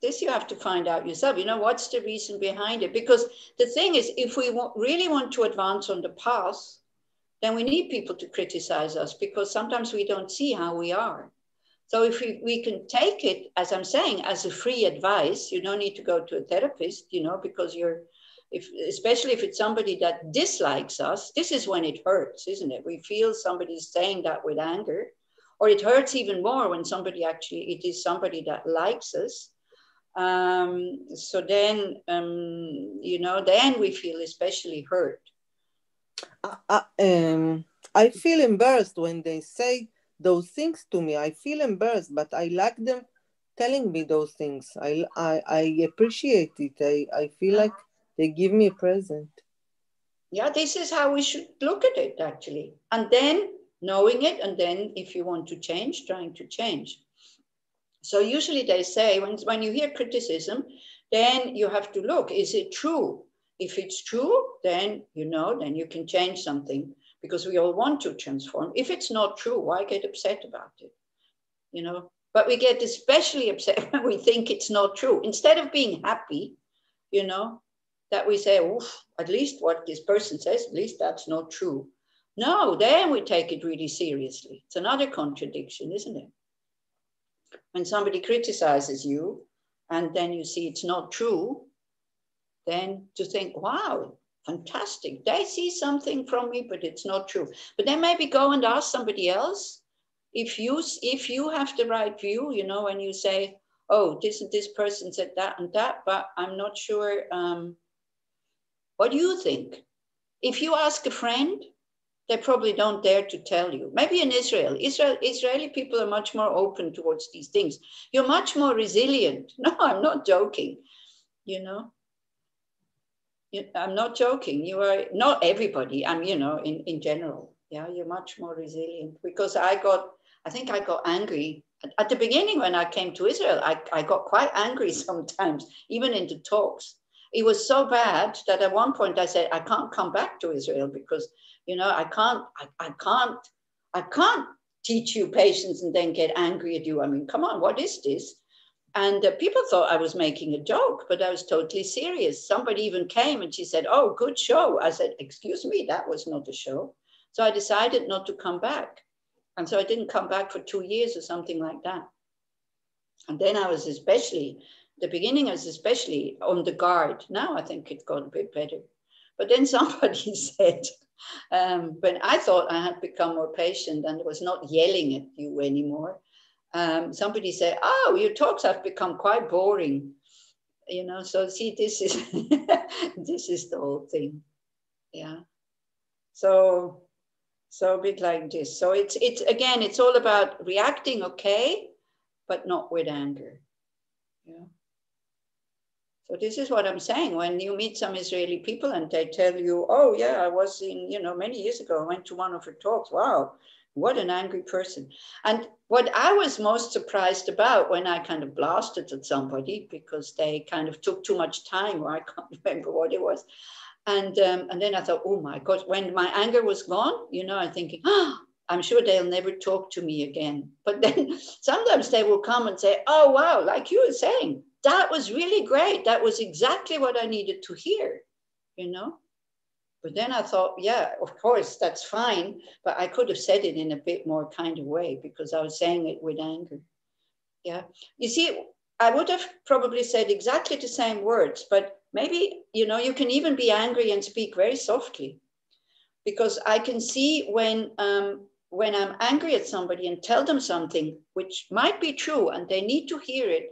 This you have to find out yourself. You know, what's the reason behind it? Because the thing is, if we really want to advance on the path, then we need people to criticize us, because sometimes we don't see how we are. So if we can take it, as I'm saying, as a free advice, you don't need to go to a therapist, you know, because especially if it's somebody that dislikes us, this is when it hurts, isn't it? We feel somebody's saying that with anger, or it hurts even more when it is somebody that likes us. So then, then we feel especially hurt. I feel embarrassed when they say those things to me. I feel embarrassed, but I like them telling me those things. I appreciate it. I feel like they give me a present. Yeah, this is how we should look at it, actually. And then knowing it, and then if you want to change, trying to change. So usually they say, when you hear criticism, then you have to look, is it true? If it's true, then then you can change something, because we all want to transform. If it's not true, why get upset about it? But we get especially upset when we think it's not true. Instead of being happy, that we say, oof, at least what this person says, at least that's not true. No, then we take it really seriously. It's another contradiction, isn't it? When somebody criticizes you and then you see it's not true, then to think, wow, fantastic. They see something from me, but it's not true. But then maybe go and ask somebody else. If you have the right view, when you say, oh, this person said that and that, but I'm not sure. What do you think? If you ask a friend, they probably don't dare to tell you. Maybe in Israeli people are much more open towards these things. You're much more resilient. No, I'm not joking. I'm not joking. You are not everybody. I'm, in general. Yeah, you're much more resilient, because I think I got angry at the beginning when I came to Israel. I got quite angry sometimes, even in the talks. It was so bad that at one point I said, I can't come back to Israel, because I can't teach you patience and then get angry at you. I mean, come on, what is this? And people thought I was making a joke, but I was totally serious. Somebody even came and she said, oh, good show. I said, excuse me, that was not a show. So I decided not to come back. And so I didn't come back for 2 years or something like that. And then I was the beginning I was especially on the guard. Now I think it got a bit better. But then somebody said, when I thought I had become more patient and was not yelling at you anymore, somebody said, oh, your talks have become quite boring. So see, this is this is the whole thing. Yeah. So a bit like this. So it's again, it's all about reacting, okay, but not with anger. Yeah. So this is what I'm saying. When you meet some Israeli people and they tell you, oh yeah, I was in, many years ago, I went to one of her talks. Wow, what an angry person. And what I was most surprised about when I kind of blasted at somebody because they kind of took too much time, or I can't remember what it was. And then I thought, oh my God, when my anger was gone, I'm thinking, I'm sure they'll never talk to me again. But then sometimes they will come and say, oh, wow, like you were saying, that was really great. That was exactly what I needed to hear, But then I thought, yeah, of course, that's fine. But I could have said it in a bit more kind of way because I was saying it with anger. Yeah. You see, I would have probably said exactly the same words, but maybe, you can even be angry and speak very softly. Because I can see when I'm angry at somebody and tell them something which might be true and they need to hear it,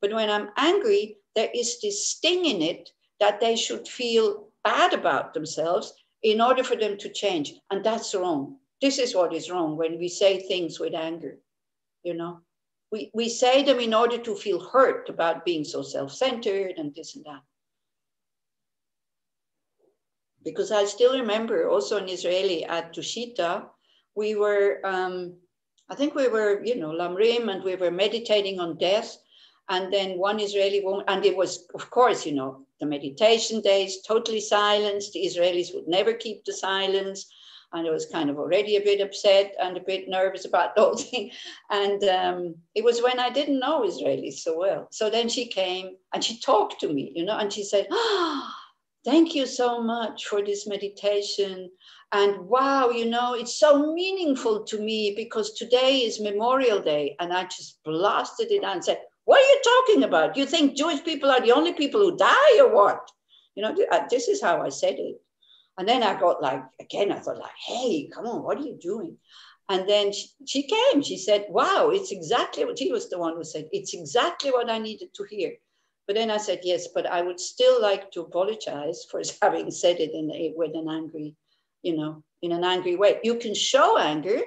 but when I'm angry, there is this sting in it that they should feel bad about themselves in order for them to change. And that's wrong. This is what is wrong when we say things with anger. We say them in order to feel hurt about being so self-centered and this and that. Because I still remember also in Israeli at Tushita, we were, I think we were, Lamrim, and we were meditating on death. And then one Israeli woman, and it was, of course, the meditation days, totally silence. The Israelis would never keep the silence. And I was kind of already a bit upset and a bit nervous about the whole thing. And it was when I didn't know Israelis so well. So then she came and she talked to me, you know, and she said, thank you so much for this meditation. And wow, you know, it's so meaningful to me because today is Memorial Day. And I just blasted it out and said, what are you talking about? You think Jewish people are the only people who die or what? You know, this is how I said it. And then I got like, again, I thought like, hey, come on, what are you doing? And then she came, she said, wow, it's exactly what, she was the one who said, it's exactly what I needed to hear. But then I said, yes, but I would still like to apologize for having said it with an angry, you know, in an angry way. You can show anger,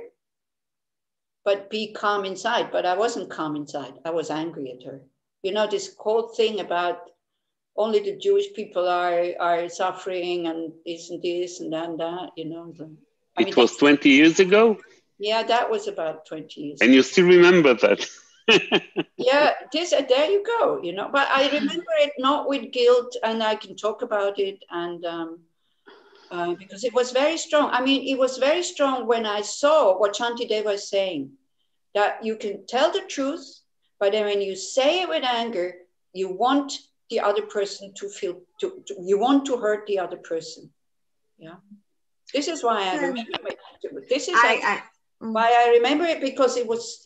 but be calm inside. But I wasn't calm inside. I was angry at her. You know, this whole thing about only the Jewish people are suffering and isn't this and that, you know. It was 20 years ago? Yeah, that was about 20 years and ago. You still remember that? Yeah, there you go, you know. But I remember it not with guilt, and I can talk about it, and because it was very strong. I mean, it was very strong when I saw what Shantideva was saying, that you can tell the truth, but then when you say it with anger, you want the other person to feel, you want to hurt the other person. Yeah. This is why I remember it. This is why I remember it, because it was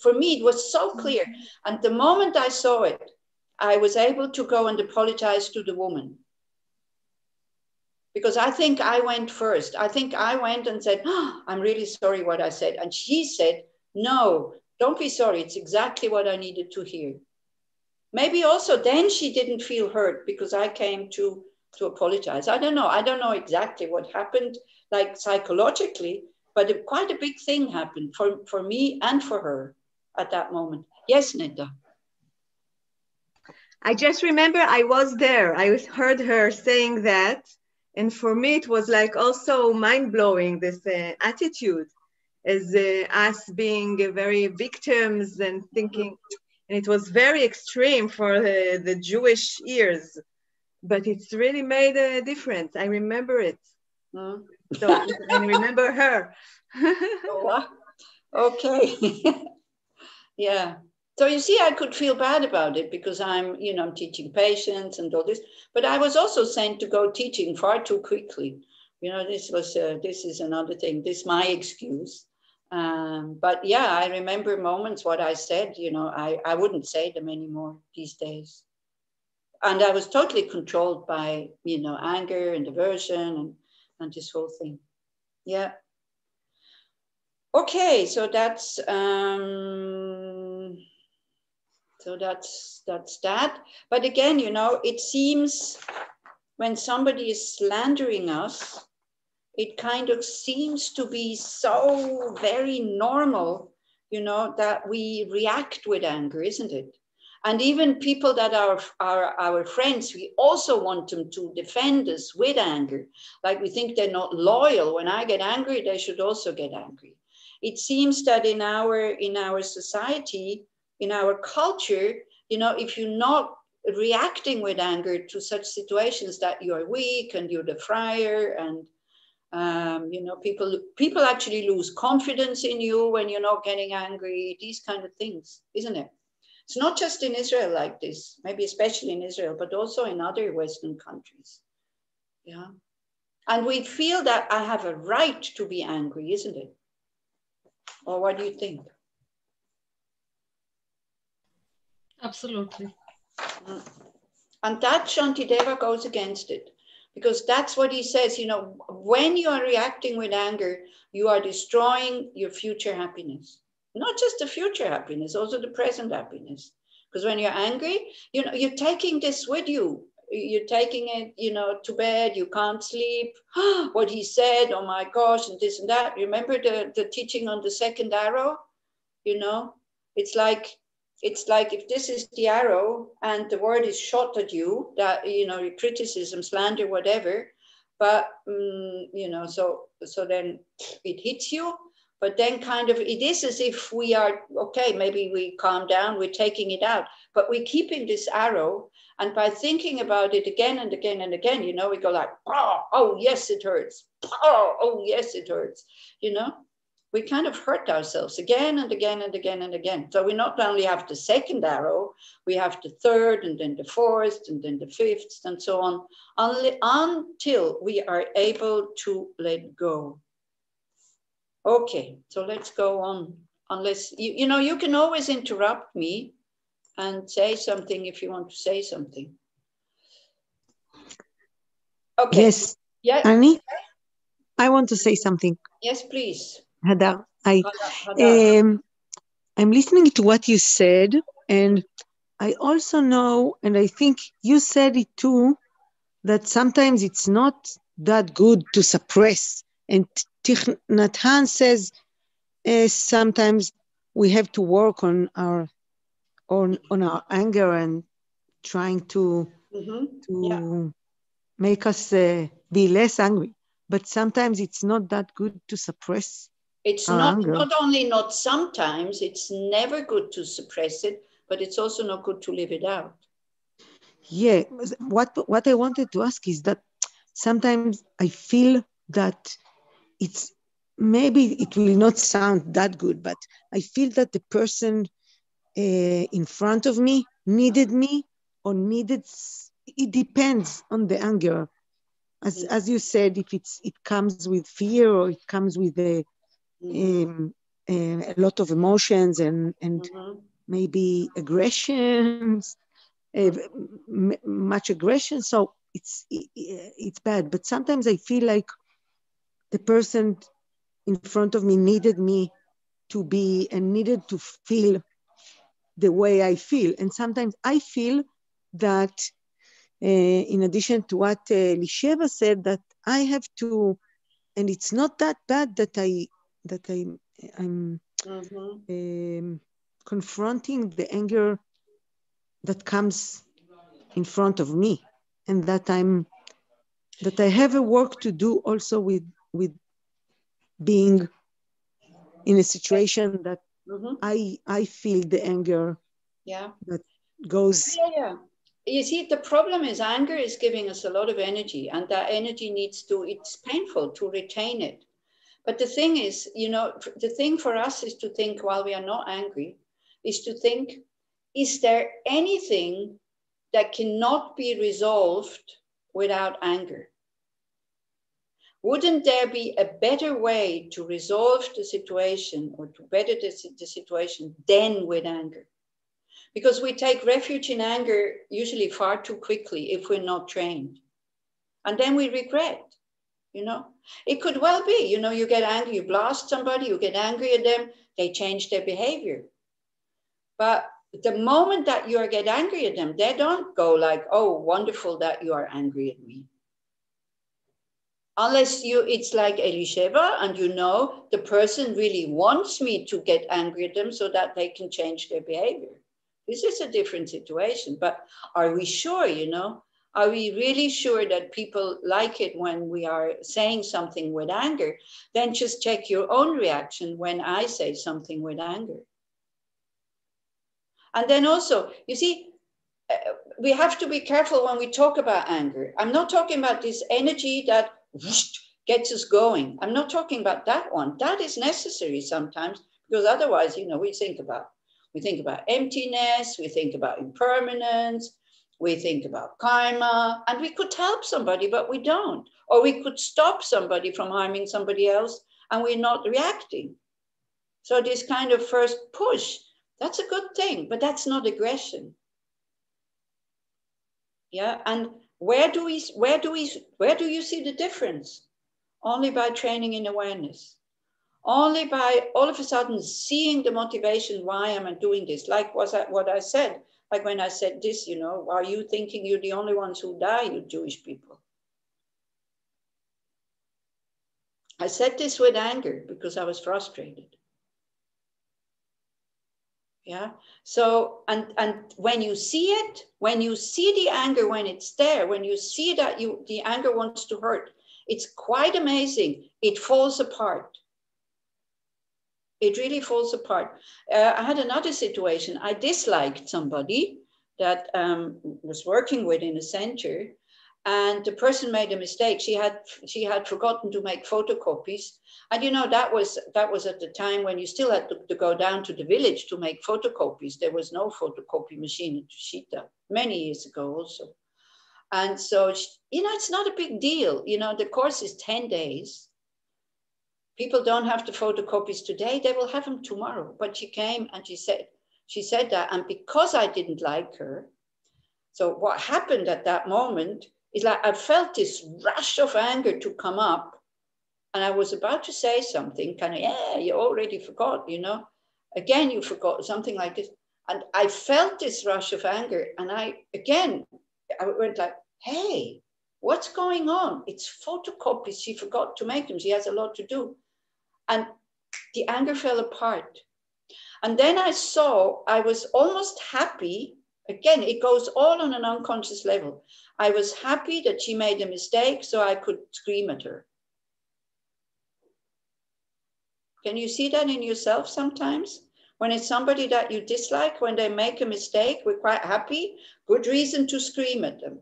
for me, it was so clear. And the moment I saw it, I was able to go and apologize to the woman. Because I think I went first. I think I went and said, oh, I'm really sorry what I said. And she said, no, don't be sorry. It's exactly what I needed to hear. Maybe also then she didn't feel hurt because I came to apologize. I don't know. I don't know exactly what happened, like psychologically, but quite a big thing happened for me and for her at that moment. Yes, Nita. I just remember I was there. I heard her saying that. And for me, it was like also mind-blowing, this attitude as us being very victims and thinking, and it was very extreme for the Jewish ears, but it's really made a difference. I remember it. So I remember her. Okay. Yeah. So you see, I could feel bad about it because I'm teaching patients and all this, but I was also sent to go teaching far too quickly. You know, this is another thing. This is my excuse. But yeah, I remember moments what I said, I wouldn't say them anymore these days. And I was totally controlled by, anger and aversion and this whole thing. Yeah. Okay, so that's that. But again, it seems when somebody is slandering us, it kind of seems to be so very normal, that we react with anger, isn't it? And even people that are our friends, we also want them to defend us with anger. Like we think they're not loyal. When I get angry, they should also get angry. It seems that in our society, in our culture, if you're not reacting with anger to such situations, that you're weak and you're the friar, and people actually lose confidence in you when you're not getting angry. These kind of things, isn't it? It's not just in Israel like this, maybe especially in Israel, but also in other Western countries. Yeah. And we feel that I have a right to be angry, isn't it? Or what do you think? Absolutely. And that Shantideva goes against it, because that's what he says, when you are reacting with anger, you are destroying your future happiness. Not just the future happiness, also the present happiness. Because when you're angry, you're taking this with you. You're taking it, to bed, you can't sleep. What he said, oh my gosh, and this and that. Remember the teaching on the second arrow? It's like if this is the arrow and the word is shot at you, that, criticism, slander, whatever, but, so then it hits you. But then kind of, it is as if we are, okay, maybe we calm down, we're taking it out, but we're keeping this arrow. And by thinking about it again and again and again, you know, we go like, oh, yes, it hurts. Oh, yes, it hurts. You know, we kind of hurt ourselves again and again and again and again. So we not only have the second arrow, we have the third and then the fourth and then the fifth and so on, until we are able to let go. Okay, so let's go on. Unless, you know, you can always interrupt me and say something if you want to say something. Okay. Yes. Yeah. Annie, I want to say something. Yes, please. Hadar, Hadar. I'm listening to what you said, and I also know, and I think you said it too, that sometimes it's not that good to suppress. And Thich Nhat Hanh says sometimes we have to work on our anger and trying to make us be less angry. But sometimes it's not that good to suppress. It's not only not sometimes, it's never good to suppress it, but it's also not good to live it out. Yeah, what I wanted to ask is that sometimes I feel that it's, maybe it will not sound that good, but I feel that the person in front of me needed me, or needed, it depends on the anger. As you said, if it comes with fear, or it comes with a lot of emotions and maybe aggressions, much aggression. So it's bad. But sometimes I feel like the person in front of me needed me to be, and needed to feel the way I feel. And sometimes I feel that in addition to what Lisheva said, that I have to, and it's not that bad that I'm confronting the anger that comes in front of me, and that I have a work to do also with being in a situation that I feel the anger that goes. Yeah. You see, the problem is anger is giving us a lot of energy, and that energy it's painful to retain it. But the thing is, you know, the thing for us is to think, while we are not angry, is to think, is there anything that cannot be resolved without anger? Wouldn't there be a better way to resolve the situation, or to better the situation, than with anger? Because we take refuge in anger usually far too quickly if we're not trained. And then we regret, you know. It could well be, you know, you get angry, you blast somebody, you get angry at them, they change their behavior. But the moment that you get angry at them, they don't go like, oh, wonderful that you are angry at me. Unless it's like Elisheva, and you know, the person really wants me to get angry at them so that they can change their behavior. This is a different situation, but are we sure, you know? Are we really sure that people like it when we are saying something with anger? Then just check your own reaction when I say something with anger. And then also, you see, we have to be careful when we talk about anger. I'm not talking about this energy that gets us going. I'm not talking about that one. That is necessary sometimes, because otherwise, you know, we think about emptiness, we think about impermanence, we think about karma, and we could help somebody, but we don't. Or we could stop somebody from harming somebody else, and we're not reacting. So this kind of first push, that's a good thing, but that's not aggression. Yeah, and where do you see the difference? Only by training in awareness. Only by all of a sudden seeing the motivation, why am I doing this? Like what I said, like when I said this, you know, are you thinking you're the only ones who die, you Jewish people? I said this with anger because I was frustrated. Yeah. So, and when you see it, when you see the anger, when it's there, when you see that the anger wants to hurt, it's quite amazing. It falls apart. It really falls apart. I had another situation. I disliked somebody that was working with in a center, and the person made a mistake. She had forgotten to make photocopies, and you know that was at the time when you still had to go down to the village to make photocopies. There was no photocopy machine in Tushita many years ago also, and so you know it's not a big deal. You know the course is 10 days. People don't have the photocopies today, they will have them tomorrow. But she came and she said that, and because I didn't like her, so what happened at that moment is like I felt this rush of anger to come up, and I was about to say something, kind of, yeah, you already forgot, you know, again, you forgot, something like this. And I felt this rush of anger, and I went like, hey, what's going on? It's photocopies, she forgot to make them, she has a lot to do. And the anger fell apart. And then I was almost happy. Again, it goes all on an unconscious level. I was happy that she made a mistake so I could scream at her. Can you see that in yourself sometimes? When it's somebody that you dislike, when they make a mistake, we're quite happy. Good reason to scream at them,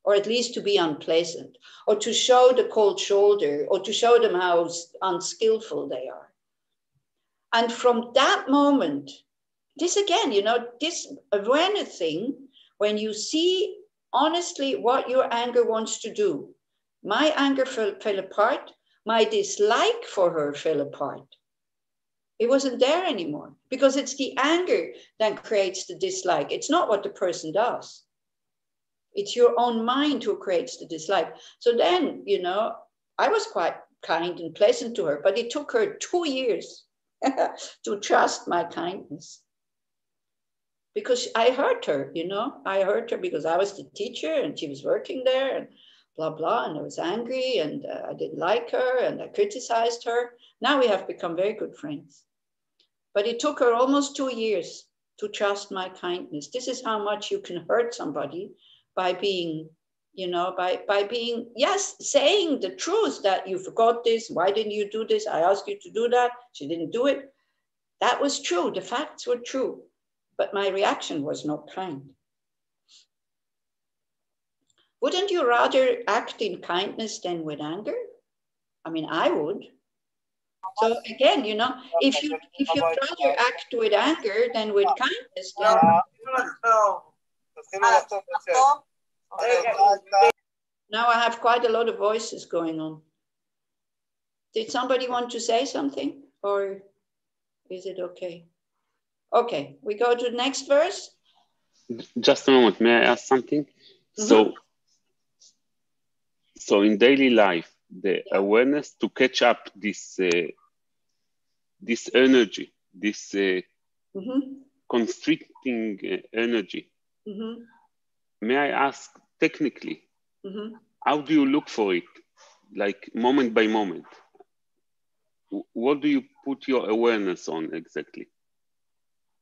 or at least to be unpleasant, or to show the cold shoulder, or to show them how unskillful they are. And from that moment, this again, you know, this awareness thing, when you see honestly what your anger wants to do, my anger fell apart, my dislike for her fell apart. It wasn't there anymore, because it's the anger that creates the dislike. It's not what the person does. It's your own mind who creates the dislike. So then, you know, I was quite kind and pleasant to her, but it took her 2 years to trust my kindness. Because I hurt her, you know, I hurt her because I was the teacher and she was working there and blah, blah. And I was angry and I didn't like her and I criticized her. Now we have become very good friends. But it took her almost 2 years to trust my kindness. This is how much you can hurt somebody by being, you know, by being, yes, saying the truth that you forgot this. Why didn't you do this? I asked you to do that. She didn't do it. That was true. The facts were true. But my reaction was not kind. Wouldn't you rather act in kindness than with anger? I mean, I would. So again, you know, if you'd rather act with anger than with kindness, then now I have quite a lot of voices going on. Did somebody want to say something, or is it okay? Okay, we go to the next verse. Just a moment, may I ask something? Mm-hmm. So in daily life, the awareness to catch up this this energy, this constricting energy. Mm-hmm. May I ask technically, how do you look for it, like moment by moment? What do you put your awareness on exactly?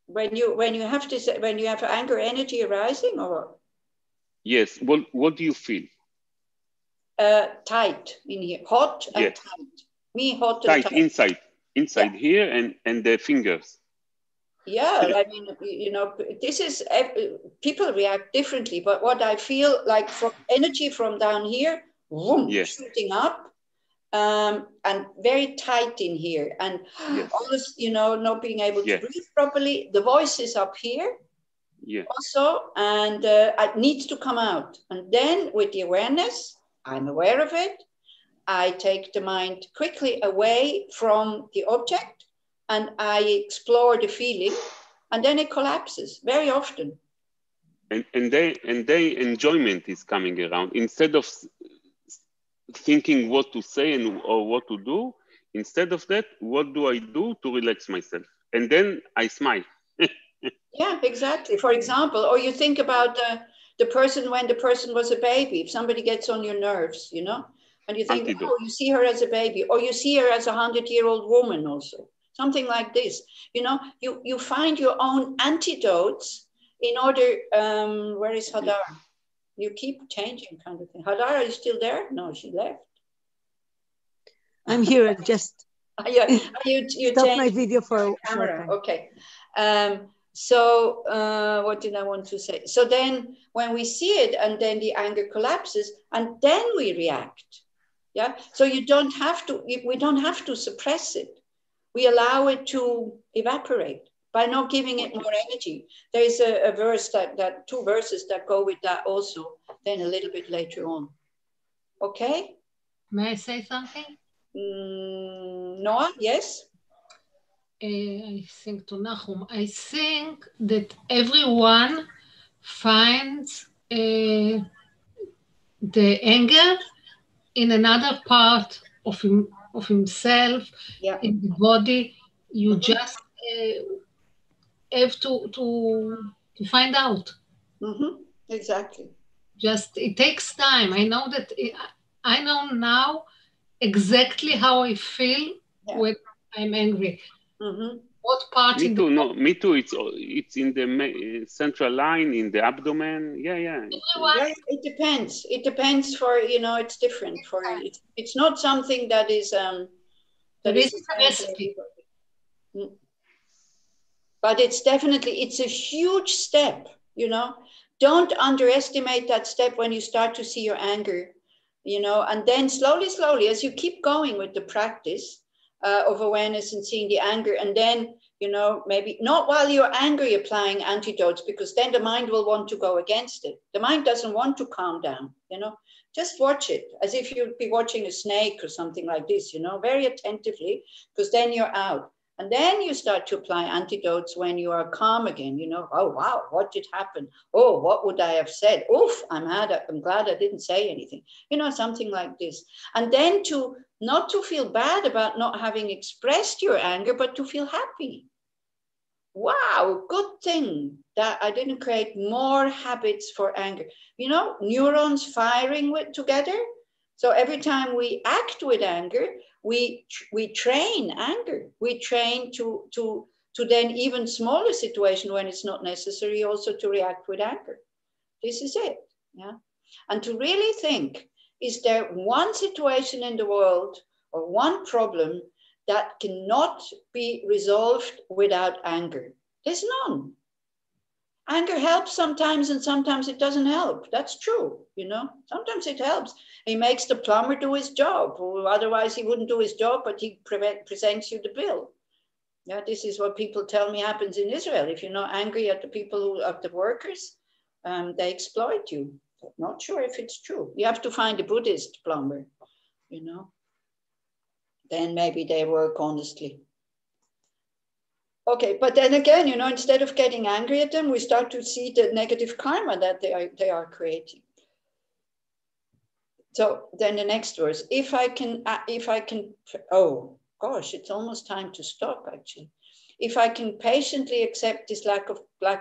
When you have to say, when you have anger energy arising, or yes, what do you feel? Tight in here, hot and tight. Me, hot tight, and tight. Inside here and the fingers. Yeah, I mean, you know, this is, people react differently, but what I feel like from energy from down here, shooting up, and very tight in here, and all this, you know, not being able to breathe properly. The voice is up here also, and it needs to come out. And then with the awareness, I'm aware of it. I take the mind quickly away from the object and I explore the feeling, and then it collapses very often. And they enjoyment is coming around. Instead of thinking what to say or what to do, instead of that, what do I do to relax myself? And then I smile. Yeah, exactly. For example, or you think about the person when the person was a baby. If somebody gets on your nerves, you know, and you think, oh, you see her as a baby, or you see her as a 100-year-old woman also. Something like this, you know, you find your own antidotes in order, where is Hadar? You keep changing kind of thing. Hadar, are you still there? No, she left. I'm here. Just You Stop my changed video for a short camera. time. Okay. So what did I want to say? So then when we see it and then the anger collapses and then we react. Yeah. So we don't have to suppress it. We allow it to evaporate by not giving it more energy. There's a verse that two verses that go with that also, then a little bit later on. Okay? May I say something? Noah, yes? I think to Nahum, I think that everyone finds the anger in another part of himself, Yeah. in the body. You just have to find out. Exactly. Just it takes time. I know that I know now exactly how I feel when I'm angry. What part? Me too. No, me too. It's in the central line, in the abdomen. Yeah. Yeah, it depends. It depends for it's different for it's not something that is there is a recipe. But it's a huge step. Don't underestimate that step when you start to see your anger. And then slowly, as you keep going with the practice of awareness and seeing the anger, and then maybe not while you're angry applying antidotes, because then the mind will want to go against it. The mind doesn't want to calm down. Just watch it as if you'd be watching a snake or something like this. Very attentively, because then you're out. And then you start to apply antidotes when you are calm again. Oh, wow, what did happen? Oh, what would I have said? Oof, I'm glad I didn't say anything. Something like this. And then not to feel bad about not having expressed your anger, but to feel happy. Wow, good thing that I didn't create more habits for anger. Neurons firing together. So every time we act with anger, we train anger. We train to then even smaller situation when it's not necessary also to react with anger. This is it. Yeah. And to really think, is there one situation in the world or one problem that cannot be resolved without anger? There's none. Anger helps sometimes and sometimes it doesn't help. That's true, Sometimes it helps. He makes the plumber do his job, or otherwise he wouldn't do his job, but he presents you the bill. Yeah, this is what people tell me happens in Israel. If you're not angry at the workers, they exploit you. I'm not sure if it's true. You have to find a Buddhist plumber, Then maybe they work honestly. Okay, but then again, instead of getting angry at them, we start to see the negative karma that they are creating. So then the next verse, if I can, oh gosh, it's almost time to stop actually. If I can patiently accept this lack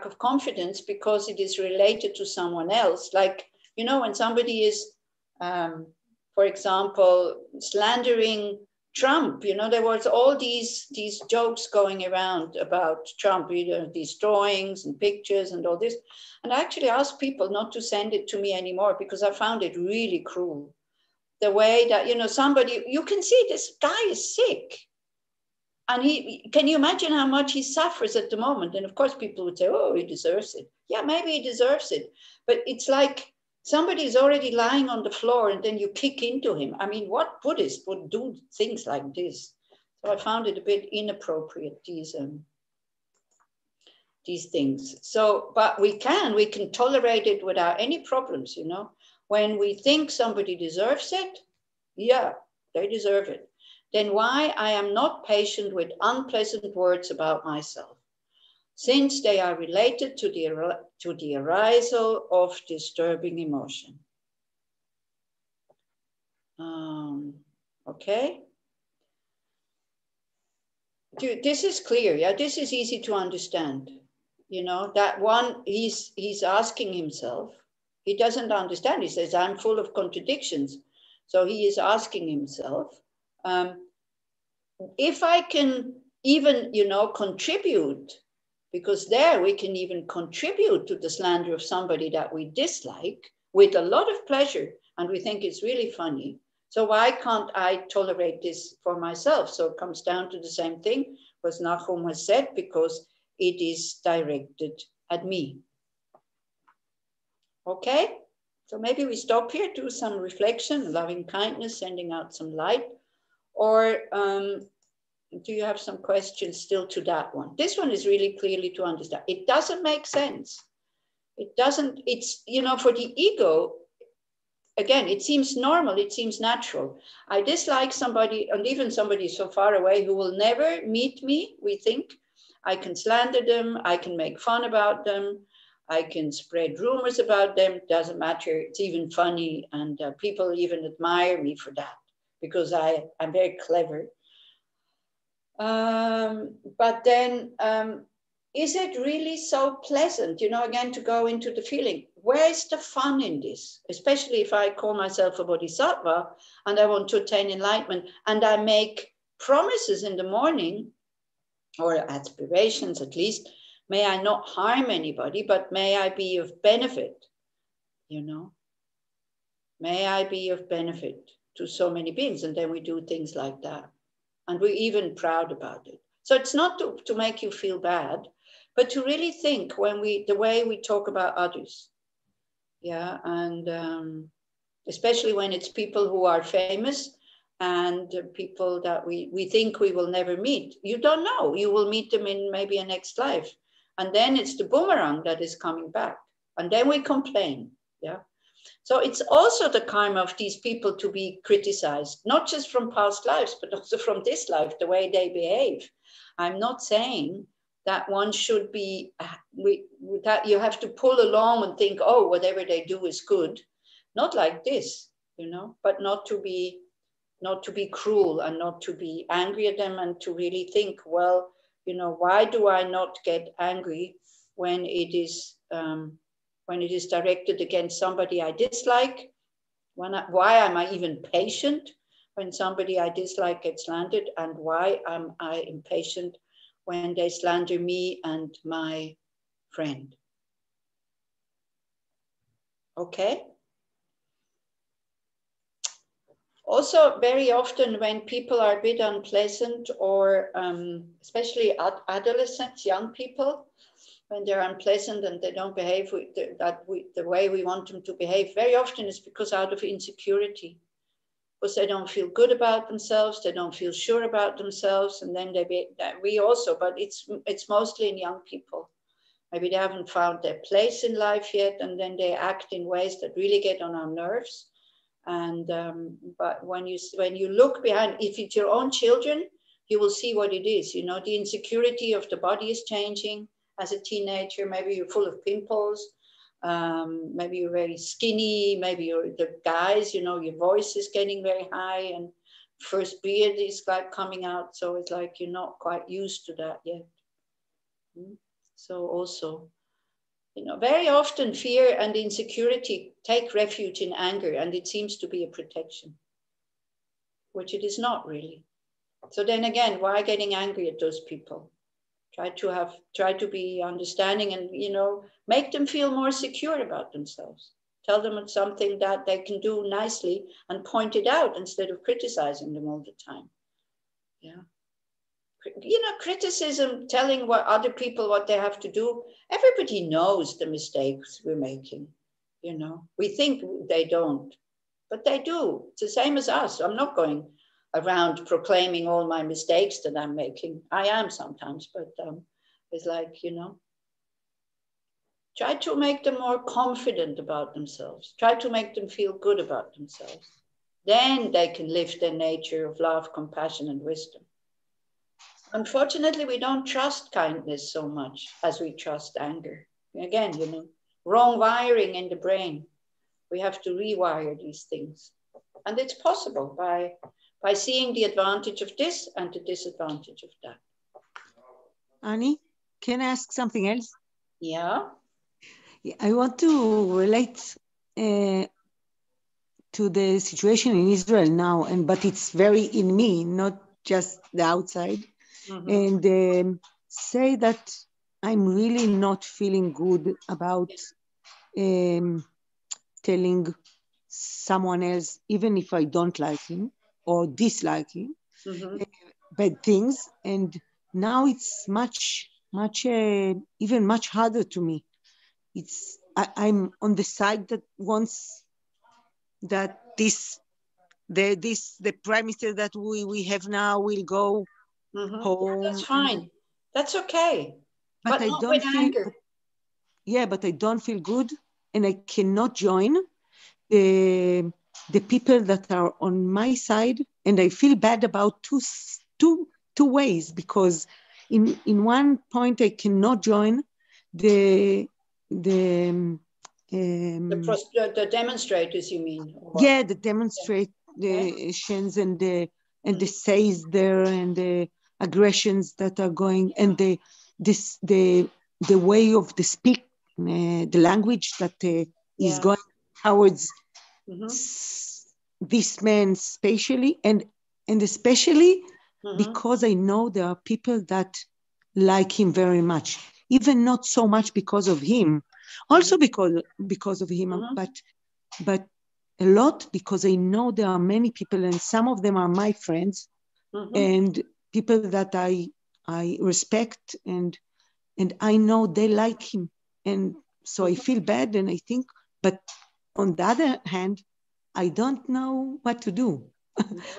of confidence because it is related to someone else, like, when somebody is, for example, slandering Trump, there was all these jokes going around about Trump, these drawings and pictures and all this. And I actually asked people not to send it to me anymore because I found it really cruel. The way that, somebody, you can see this guy is sick. And can you imagine how much he suffers at the moment? And of course, people would say, oh, he deserves it. Yeah, maybe he deserves it. But it's like, somebody is already lying on the floor and then you kick into him. I mean, what Buddhist would do things like this? So I found it a bit inappropriate, these things. So, but we can tolerate it without any problems, When we think somebody deserves it, yeah, they deserve it. Then why I am not patient with unpleasant words about myself, since they are related to the arisal of disturbing emotion. Okay. This is clear, yeah? This is easy to understand. That one, he's asking himself, he doesn't understand. He says, I'm full of contradictions. So he is asking himself, if I can even, contribute, because there we can even contribute to the slander of somebody that we dislike with a lot of pleasure, and we think it's really funny, So why can't I tolerate this for myself? So it comes down to the same thing as Nahum has said, because it is directed at me. Okay? So maybe we stop here, do some reflection, loving kindness, sending out some light. Or do you have some questions still to that one? This one is really clearly to understand. It doesn't make sense. It doesn't, it's, you know, for the ego, again, it seems normal, it seems natural. I dislike somebody, and even somebody so far away who will never meet me, we think. I can slander them, I can make fun about them, I can spread rumors about them, doesn't matter, it's even funny, and people even admire me for that, because I'm very clever. But then, is it really so pleasant, you know, again, to go into the feeling? Where is the fun in this? Especially if I call myself a Bodhisattva and I want to attain enlightenment and I make promises in the morning, or aspirations at least, may I not harm anybody, but may I be of benefit, you know? May I be of benefit to so many beings. And then we do things like that. And we're even proud about it. So it's not to make you feel bad, but to really think when the way we talk about others. Yeah, and especially when it's people who are famous and people that we think we will never meet. You don't know, you will meet them in maybe a next life. And then it's the boomerang that is coming back. And then we complain, yeah. So it's also the karma of these people to be criticized, not just from past lives, but also from this life, the way they behave. I'm not saying that one should be, that you have to pull along and think, oh, whatever they do is good. Not like this, you know, but not to be cruel and not to be angry at them, and to really think, well, you know, why do I not get angry when it is directed against somebody I dislike? Why am I even patient when somebody I dislike gets slandered? And why am I impatient when they slander me and my friend? Okay? Also, very often when people are a bit unpleasant, or especially adolescents, young people, when they're unpleasant and they don't behave the way we want them to behave, very often it's because out of insecurity, because they don't feel good about themselves, they don't feel sure about themselves, and then we also, but it's mostly in young people. Maybe they haven't found their place in life yet, and then they act in ways that really get on our nerves. And but when you look behind, if it's your own children, you will see what it is. You know, the insecurity of the body is changing. As a teenager, maybe you're full of pimples, maybe you're very skinny, maybe you're the guys, you know, your voice is getting very high, and first beard is like coming out. So it's like you're not quite used to that yet. So also, you know, very often fear and insecurity take refuge in anger, and it seems to be a protection, which it is not really. So then again, why getting angry at those people? Try to be understanding, and, you know, make them feel more secure about themselves. Tell them it's something that they can do nicely and point it out instead of criticizing them all the time. Yeah. You know, criticism, telling other people what they have to do. Everybody knows the mistakes we're making. You know, we think they don't, but they do. It's the same as us. I'm not going around proclaiming all my mistakes that I'm making. I am sometimes, but it's like, you know, try to make them more confident about themselves. Try to make them feel good about themselves. Then they can live their nature of love, compassion, and wisdom. Unfortunately, we don't trust kindness so much as we trust anger. Again, you know, wrong wiring in the brain. We have to rewire these things. And it's possible by seeing the advantage of this and the disadvantage of that. Annie, can I ask something else? Yeah. I want to relate to the situation in Israel now, but it's very in me, not just the outside. Mm-hmm. And say that I'm really not feeling good about telling someone else, even if I don't like him or dislike him, bad things. And now it's even much harder to me. I'm on the side that wants that the prime minister that we have now will go home. That's fine. That's okay. But I don't feel anger. Yeah, but I don't feel good, and I cannot join the people that are on my side, and I feel bad about two ways, because in one point I cannot join the demonstrators, you mean? Yeah, the demonstrations and the says there and the aggressions that are going, and the way of the speak, the language that is going towards this man especially, and especially because I know there are people that like him very much, even not so much because of him, also because of him, but a lot because I know there are many people, and some of them are my friends and people that I respect, and I know they like him, and so I feel bad, and I think, but on the other hand, I don't know what to do.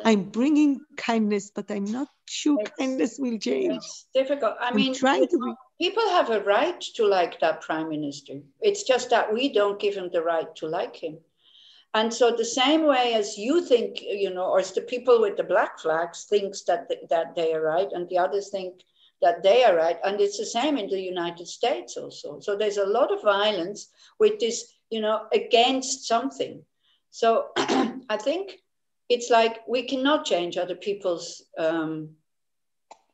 I'm bringing kindness, but I'm not sure kindness will change. It's difficult. I mean, people have a right to like that prime minister. It's just that we don't give him the right to like him. And so the same way as you think, or as the people with the black flags thinks that they are right, and the others think that they are right. And it's the same in the United States also. So there's a lot of violence with this, against something. So I think it's like we cannot change other people's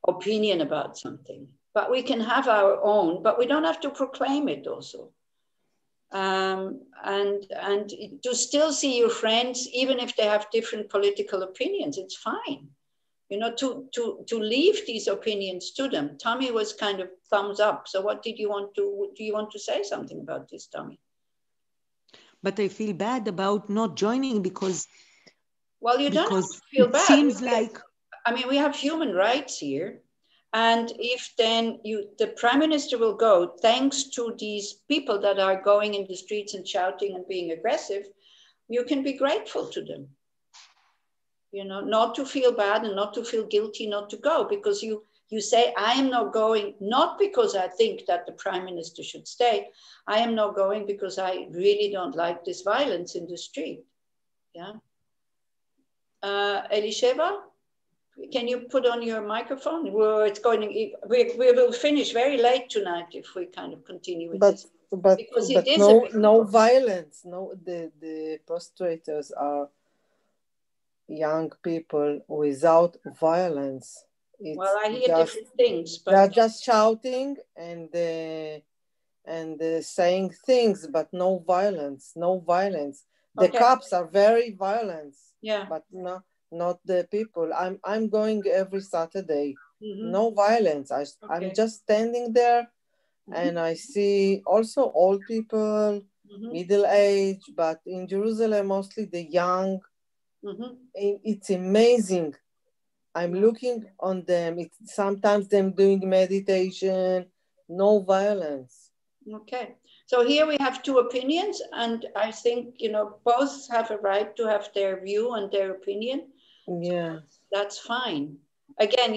opinion about something, but we can have our own, but we don't have to proclaim it also. And to still see your friends, even if they have different political opinions, it's fine. To leave these opinions to them. Tommy was kind of thumbs up. So what do you want to say something about this, Tommy? But I feel bad about not joining because... Well, you don't have to feel bad. Seems like... I mean, we have human rights here. And if then the prime minister will go, thanks to these people that are going in the streets and shouting and being aggressive, you can be grateful to them. Not to feel bad and not to feel guilty not to go, because you say, I am not going, not because I think that the prime minister should stay. I am not going because I really don't like this violence in the street. Yeah. Elisheva? Can you put on your microphone? We will finish very late tonight if we kind of continue with this. But no violence. No, the prostrators are young people without violence. Well, I hear different things. But they're just shouting and saying things, but no violence. No violence. The cops are very violent. Yeah. But not the people. I'm going every Saturday. No violence. I'm just standing there, and I see also old people, middle age, but in Jerusalem mostly the young. It's amazing. I'm looking on them. It's sometimes them doing meditation. No violence. Okay. So here we have two opinions, and I think both have a right to have their view and their opinion. Yeah, that's fine. Again,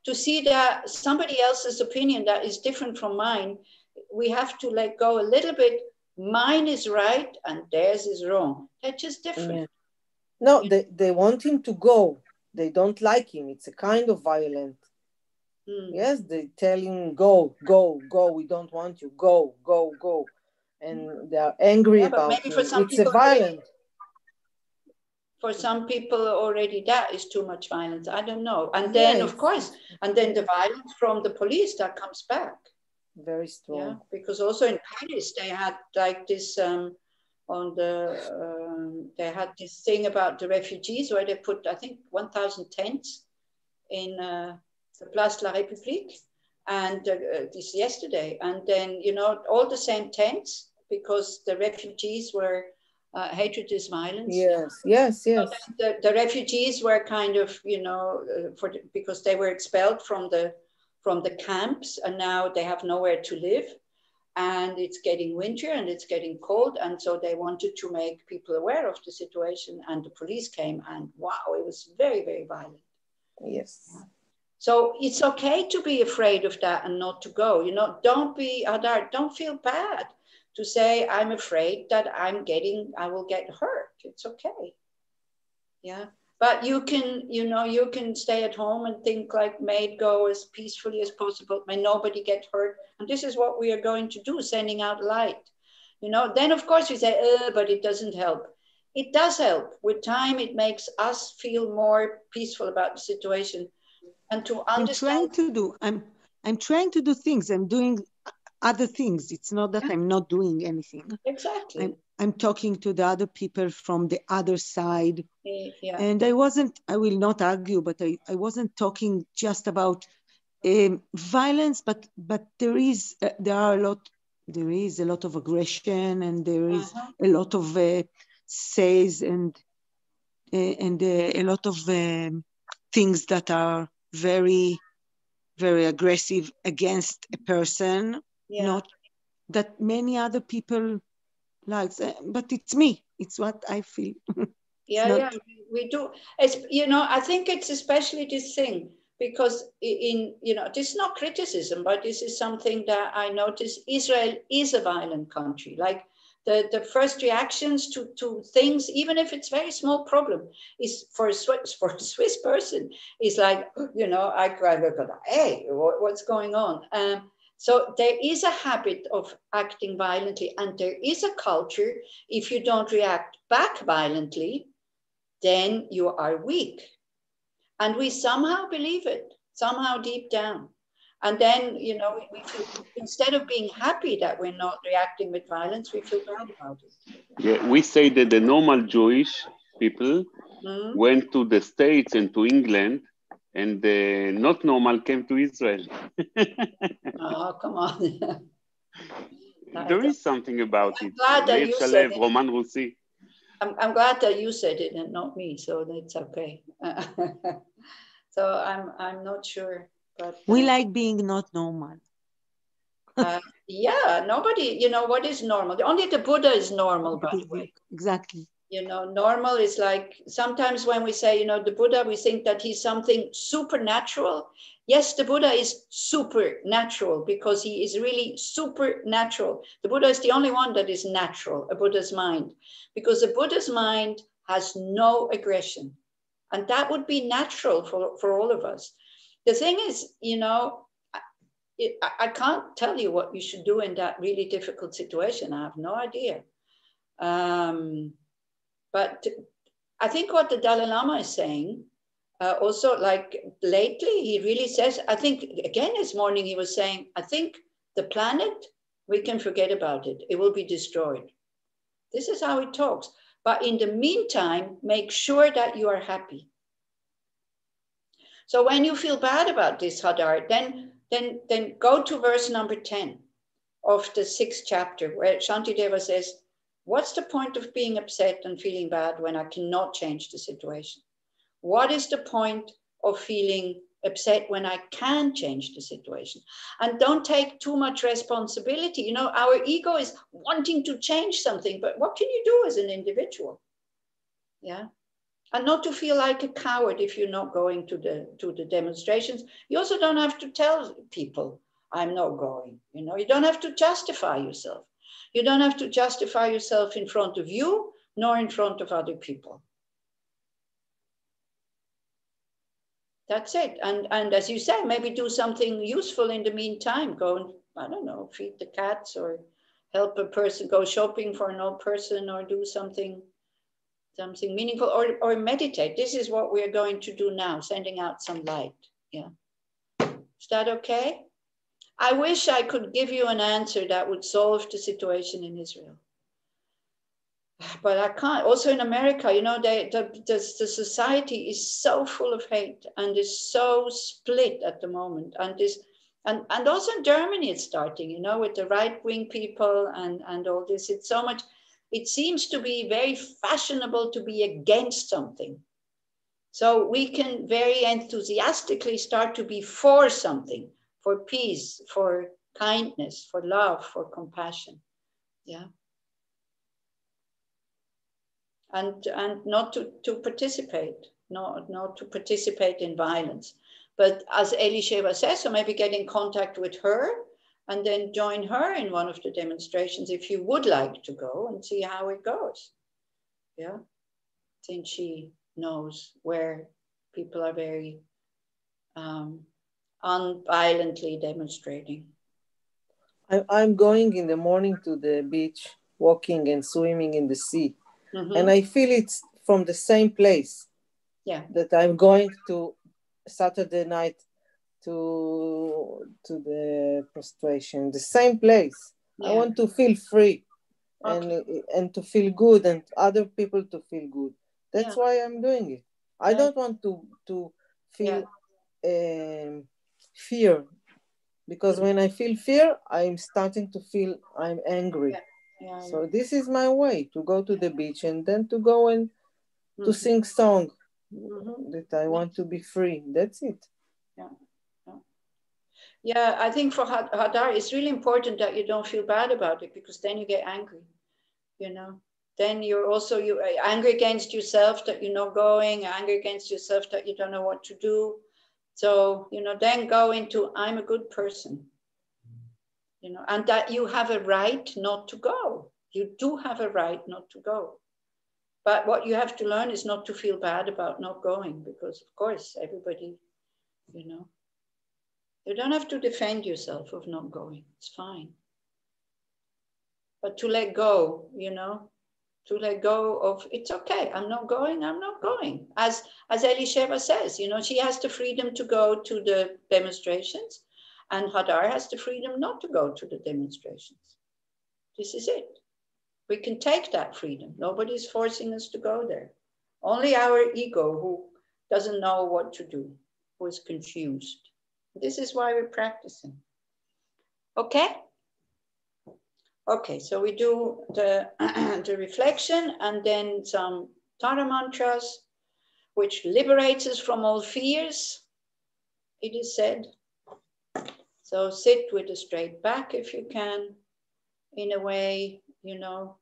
to see that somebody else's opinion that is different from mine, we have to let go a little bit. Mine is right and theirs is wrong. They're just different. Yeah. No, they want him to go. They don't like him. It's a kind of violent. Yes, they tell him, go, go, go. We don't want you. Go, go, go. And they are angry about maybe for some it's a violent. For some people already that is too much violence. I don't know. And then, of course, and then the violence from the police that comes back. Very strong. Yeah, because also in Paris, they had like this, they had this thing about the refugees where they put, I think, 1,000 tents in the Place de la République. And this yesterday. And then, all the same tents, because the refugees were Hatred is violence. Yes, yes, yes. So the refugees were kind of, because they were expelled from the camps, and now they have nowhere to live, and it's getting winter and it's getting cold, and so they wanted to make people aware of the situation, and the police came, and wow, it was very, very violent. Yes. So it's okay to be afraid of that and not to go. Don't be, Adar, don't feel bad to say, I'm afraid that I will get hurt. It's okay. Yeah. But you can stay at home and think like, may it go as peacefully as possible. May nobody get hurt. And this is what we are going to do, sending out light. Then of course we say, but it doesn't help. It does help. With time, it makes us feel more peaceful about the situation. And to understand. I'm trying to do things. I'm doing other things. It's not that I'm not doing anything. Exactly. I'm talking to the other people from the other side. Yeah. And I will not argue, but I wasn't talking just about violence, but there is a lot of aggression, and there is a lot of says and a lot of things that are very, very aggressive against a person, not that many other people likes, but it's me. It's what I feel. We do. I think it's especially this thing, because this is not criticism, but this is something that I notice. Israel is a violent country. Like the first reactions to things, even if it's very small problem, is for a Swiss person, is like, I cry, hey, what's going on? So there is a habit of acting violently, and there is a culture, if you don't react back violently, then you are weak. And we somehow believe it, somehow deep down. And then, we feel, instead of being happy that we're not reacting with violence, we feel bad about it. Yeah, we say that the normal Jewish people went to the States and to England, and the not normal came to Israel. Oh, come on. There is something about it. Glad that you said it. Roman Russi. I'm glad that you said it and not me, so that's okay. So I'm not sure, but we like being not normal. Yeah, nobody. What is normal? Only the Buddha is normal, by the way. Exactly. Normal is like, sometimes when we say, the Buddha, we think that he's something supernatural. Yes, the Buddha is supernatural because he is really supernatural. The Buddha is the only one that is natural, a Buddha's mind, because the Buddha's mind has no aggression. And that would be natural for all of us. The thing is, I can't tell you what you should do in that really difficult situation. I have no idea. But I think what the Dalai Lama is saying, also like lately, he really says, I think, again, this morning he was saying, I think the planet, we can forget about it. It will be destroyed. This is how he talks. But in the meantime, make sure that you are happy. So when you feel bad about this, Hadar, then go to verse number 10 of the 6th chapter, where Shantideva says, what's the point of being upset and feeling bad when I cannot change the situation? What is the point of feeling upset when I can change the situation? And don't take too much responsibility. Our ego is wanting to change something, but what can you do as an individual? Yeah. And not to feel like a coward if you're not going to the demonstrations. You also don't have to tell people, I'm not going. You don't have to justify yourself. You don't have to justify yourself in front of you, nor in front of other people. That's it. And as you said, maybe do something useful in the meantime. Go and, I don't know, feed the cats, or help a person, go shopping for an old person, or do something meaningful, or meditate. This is what we're going to do now, sending out some light. Yeah. Is that okay? I wish I could give you an answer that would solve the situation in Israel. But I can't. Also in America, the society is so full of hate and is so split at the moment. And also in Germany it's starting, with the right-wing people and all this. It's so much. it seems to be very fashionable to be against something. So we can very enthusiastically start to be for something, for peace, for kindness, for love, for compassion. Yeah. And not to participate, not to participate in violence. But as Elisheva says, so maybe get in contact with her and then join her in one of the demonstrations if you would like to go and see how it goes. Yeah. Since she knows where people are very unviolently demonstrating. I'm going in the morning to the beach, walking and swimming in the sea. Mm-hmm. And I feel it's from the same place. Yeah. That I'm going to Saturday night to the prostration, the same place. Yeah. I want to feel free. Okay. And to feel good, and other people to feel good. That's why I'm doing it. I don't want to feel fear, because when I feel fear, I'm starting to feel I'm angry. So this is my way to go to the beach and then to go and to sing song that I want to be free. That's it. Yeah, I think for Hadar, it's really important that you don't feel bad about it, because then you get angry, you know. Then you're angry against yourself that you're not going, angry against yourself that you don't know what to do. So, you know, then go into, I'm a good person, you know, and that you have a right not to go. You do have a right not to go. But what you have to learn is not to feel bad about not going, because of course, everybody, you know, you don't have to defend yourself of not going. It's fine. But to let go, you know, to let go of, it's okay, I'm not going, I'm not going. As Elisheva says, you know, she has the freedom to go to the demonstrations, and Hadar has the freedom not to go to the demonstrations. This is it. We can take that freedom. Nobody's forcing us to go there. Only our ego, who doesn't know what to do, who is confused. This is why we're practicing. Okay? Okay, so we do the, the reflection and then some Tara mantras, which liberates us from all fears, it is said. So sit with a straight back if you can, in a way, you know.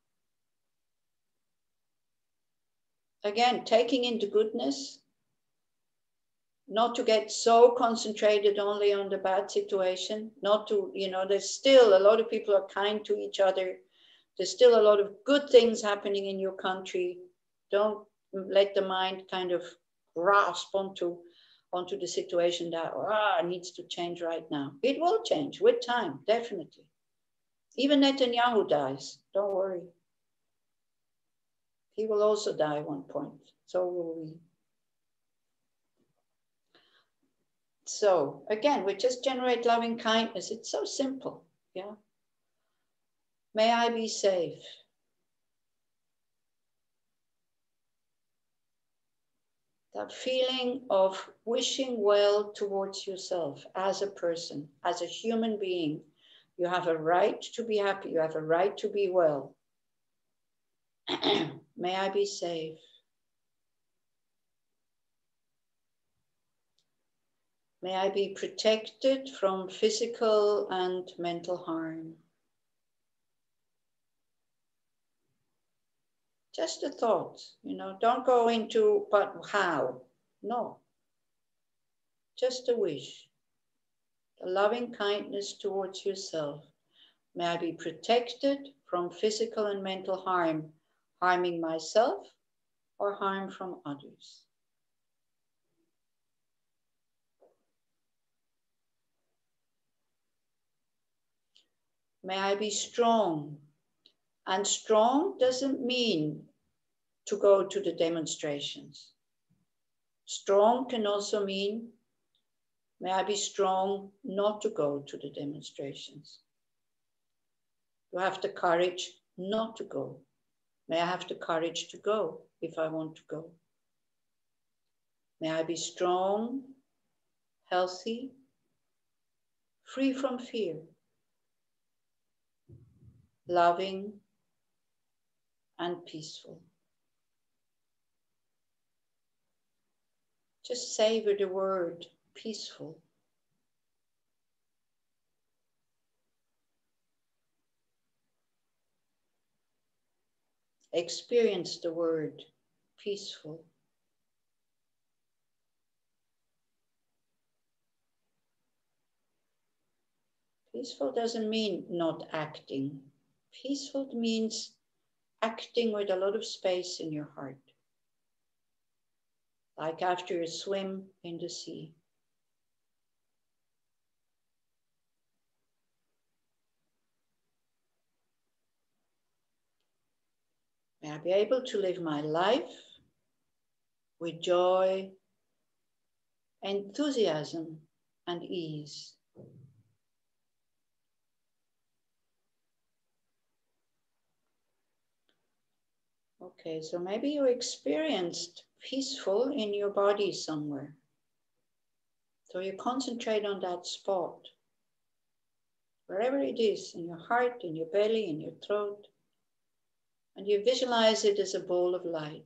Again, taking into goodness, not to get so concentrated only on the bad situation, not to, you know, there's still a lot of people are kind to each other. There's still a lot of good things happening in your country. Don't let the mind kind of grasp onto the situation that needs to change right now. It will change with time, definitely. Even Netanyahu dies, don't worry. He will also die at one point, so will we. So again, we just generate loving kindness. It's so simple, yeah. May I be safe. That feeling of wishing well towards yourself as a person, as a human being. You have a right to be happy. You have a right to be well. May I be safe. May I be protected from physical and mental harm. Just a thought, you know, don't go into, but how? No. Just a wish. A loving kindness towards yourself. May I be protected from physical and mental harm, harming myself or harm from others. May I be strong. And strong doesn't mean to go to the demonstrations. Strong can also mean, may I be strong not to go to the demonstrations. You have the courage not to go. May I have the courage to go if I want to go. May I be strong, healthy, free from fear, loving, and peaceful. Just savor the word peaceful. Experience the word peaceful. Peaceful doesn't mean not acting. Peaceful means acting with a lot of space in your heart. Like after a swim in the sea. May I be able to live my life with joy, enthusiasm, and ease. Okay, so maybe you experienced peaceful in your body somewhere. So you concentrate on that spot, wherever it is, in your heart, in your belly, in your throat, and you visualize it as a ball of light.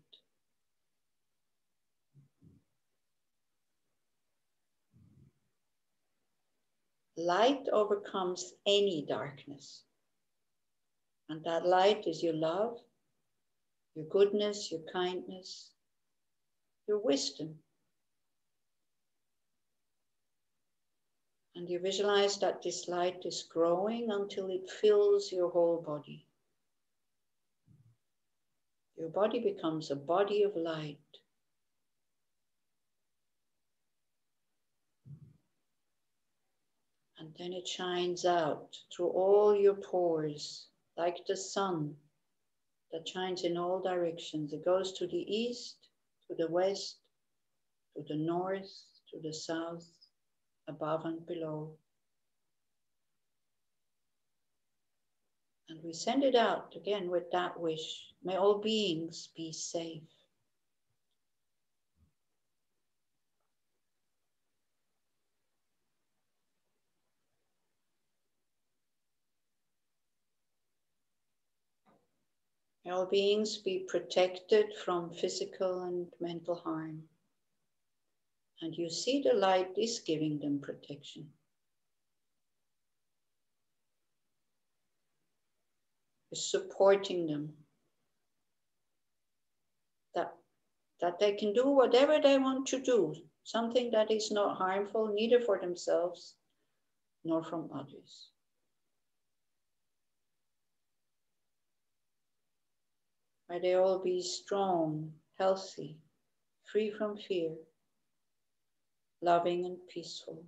Light overcomes any darkness. And that light is your love, your goodness, your kindness, your wisdom. And you visualize that this light is growing until it fills your whole body. Your body becomes a body of light. And then it shines out through all your pores, like the sun that shines in all directions. It goes to the east, to the west, to the north, to the south, above and below. And we send it out again with that wish. May all beings be safe. May all beings be protected from physical and mental harm. And you see the light is giving them protection. Is supporting them. That they can do whatever they want to do. Something that is not harmful, neither for themselves nor from others. May they all be strong, healthy, free from fear, loving and peaceful.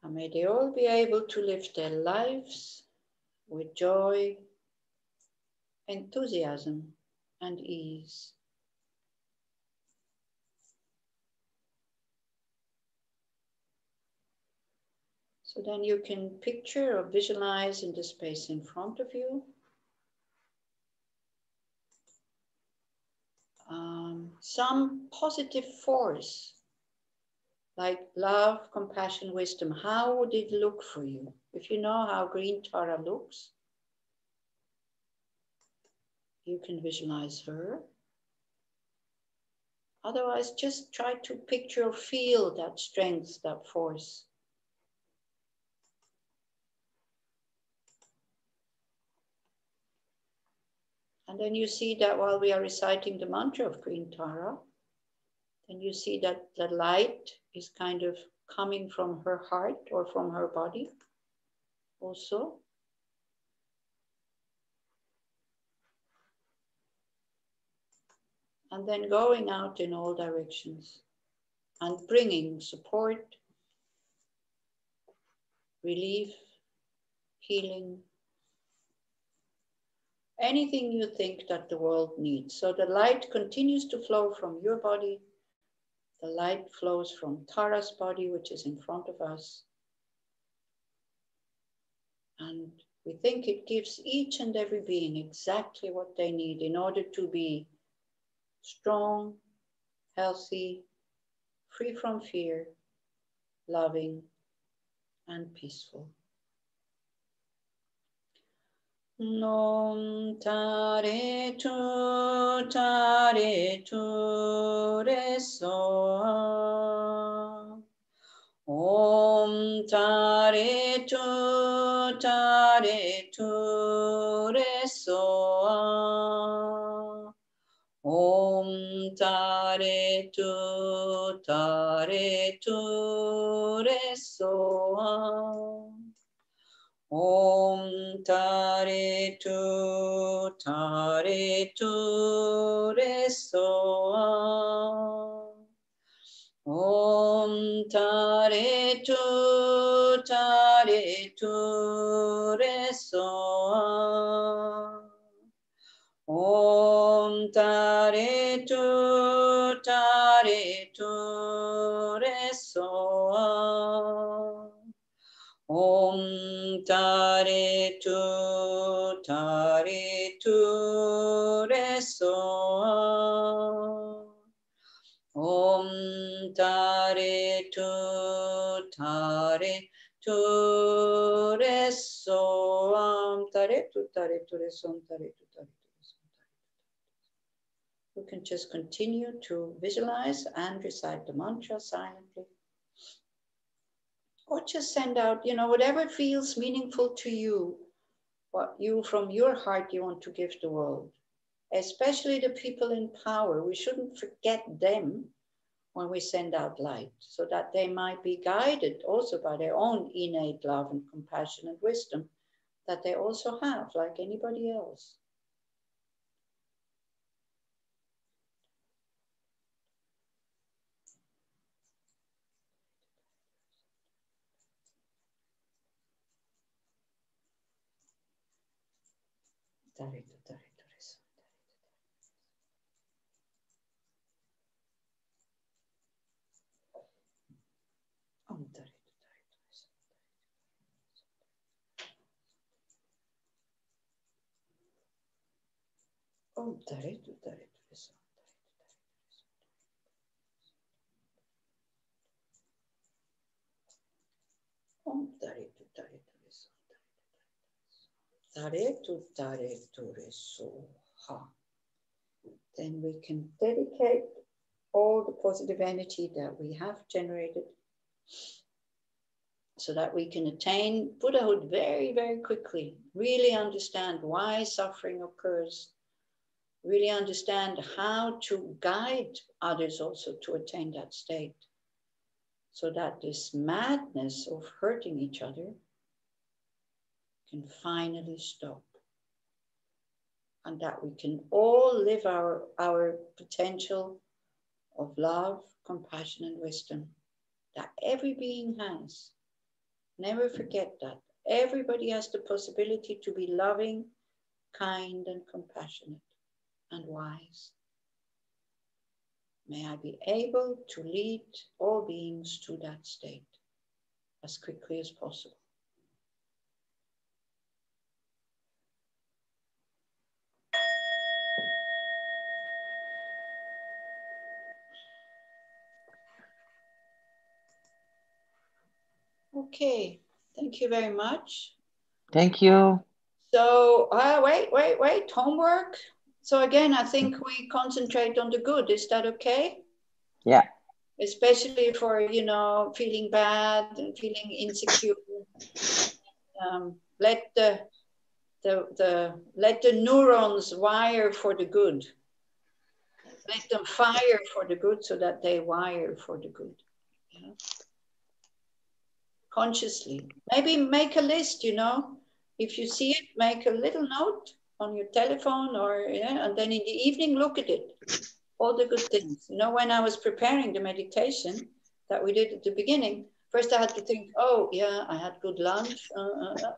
And may they all be able to live their lives with joy, enthusiasm, and ease. So then you can picture or visualize in the space in front of you some positive force, like love, compassion, wisdom. How would it look for you? If you know how green Tara looks, you can visualize her. Otherwise, just try to picture or feel that strength, that force. And then you see that while we are reciting the mantra of Green Tara, then you see that the light is kind of coming from her heart or from her body also. And then going out in all directions and bringing support, relief, healing, anything you think that the world needs. So the light continues to flow from your body. The light flows from Tara's body, which is in front of us. And we think it gives each and every being exactly what they need in order to be strong, healthy, free from fear, loving, and peaceful. Nom tare tu re so. Om tare tu re so. Om tare tu re so. Om tare tu re so. Om tare tu re so. Om tare tu re so. Om tare tu re so. Om tare tu re so. Om tare tu re so. Tare tu re so. You can just continue to visualize and recite the mantra silently. Or just send out, whatever feels meaningful to you, what you from your heart you want to give the world. Especially the people in power. We shouldn't forget them when we send out light, so that they might be guided also by their own innate love and compassion and wisdom that they also have, like anybody else. Om tare tu so. Om tare tu so. Tare tu so. Ha. Then we can dedicate all the positive energy that we have generated so that we can attain Buddhahood very, very quickly. Really understand why suffering occurs. Really understand how to guide others also to attain that state, so that this madness of hurting each other can finally stop, and that we can all live our potential of love, compassion, and wisdom that every being has. Never forget that. Everybody has the possibility to be loving, kind, and compassionate, and wise. May I be able to lead all beings to that state as quickly as possible. Okay, thank you very much. Thank you. So, wait, homework. So again, I think we concentrate on the good. Is that okay? Yeah. Especially for, feeling bad and feeling insecure. Let the neurons wire for the good. Let them fire for the good so that they wire for the good. Yeah? Consciously. Maybe make a list, If you see it, make a little note on your telephone and then in the evening, look at it. All the good things. When I was preparing the meditation that we did at the beginning, first I had to think, oh, yeah, I had good lunch.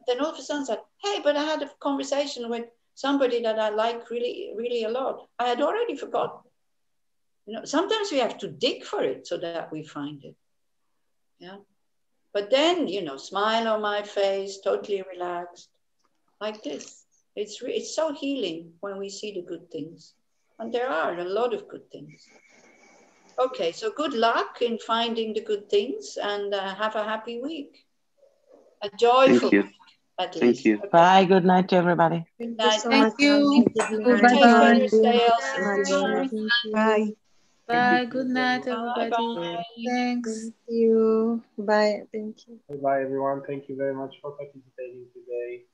Then all of a sudden I said, hey, but I had a conversation with somebody that I like really, really a lot. I had already forgotten. Sometimes we have to dig for it so that we find it. Yeah. But then, smile on my face, totally relaxed, like this. It's so healing when we see the good things. And there are a lot of good things. Okay, so good luck in finding the good things, and have a happy week. A joyful week, at least. Thank you. Okay. Bye. Good night to everybody. Good night. Thank you. Take care, stay healthy. Bye. Bye. Good night, Bye everybody. bye. Thanks. Thank you. Bye. Thank you. Bye, everyone. Thank you very much for participating today.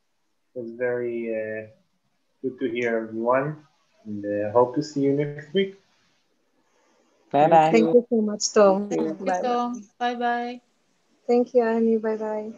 It was very good to hear everyone, and hope to see you next week. Bye-bye. Thank you so much, Tom. Thank you, Bye bye. Tom. Bye-bye. Thank you, Annie. Bye bye.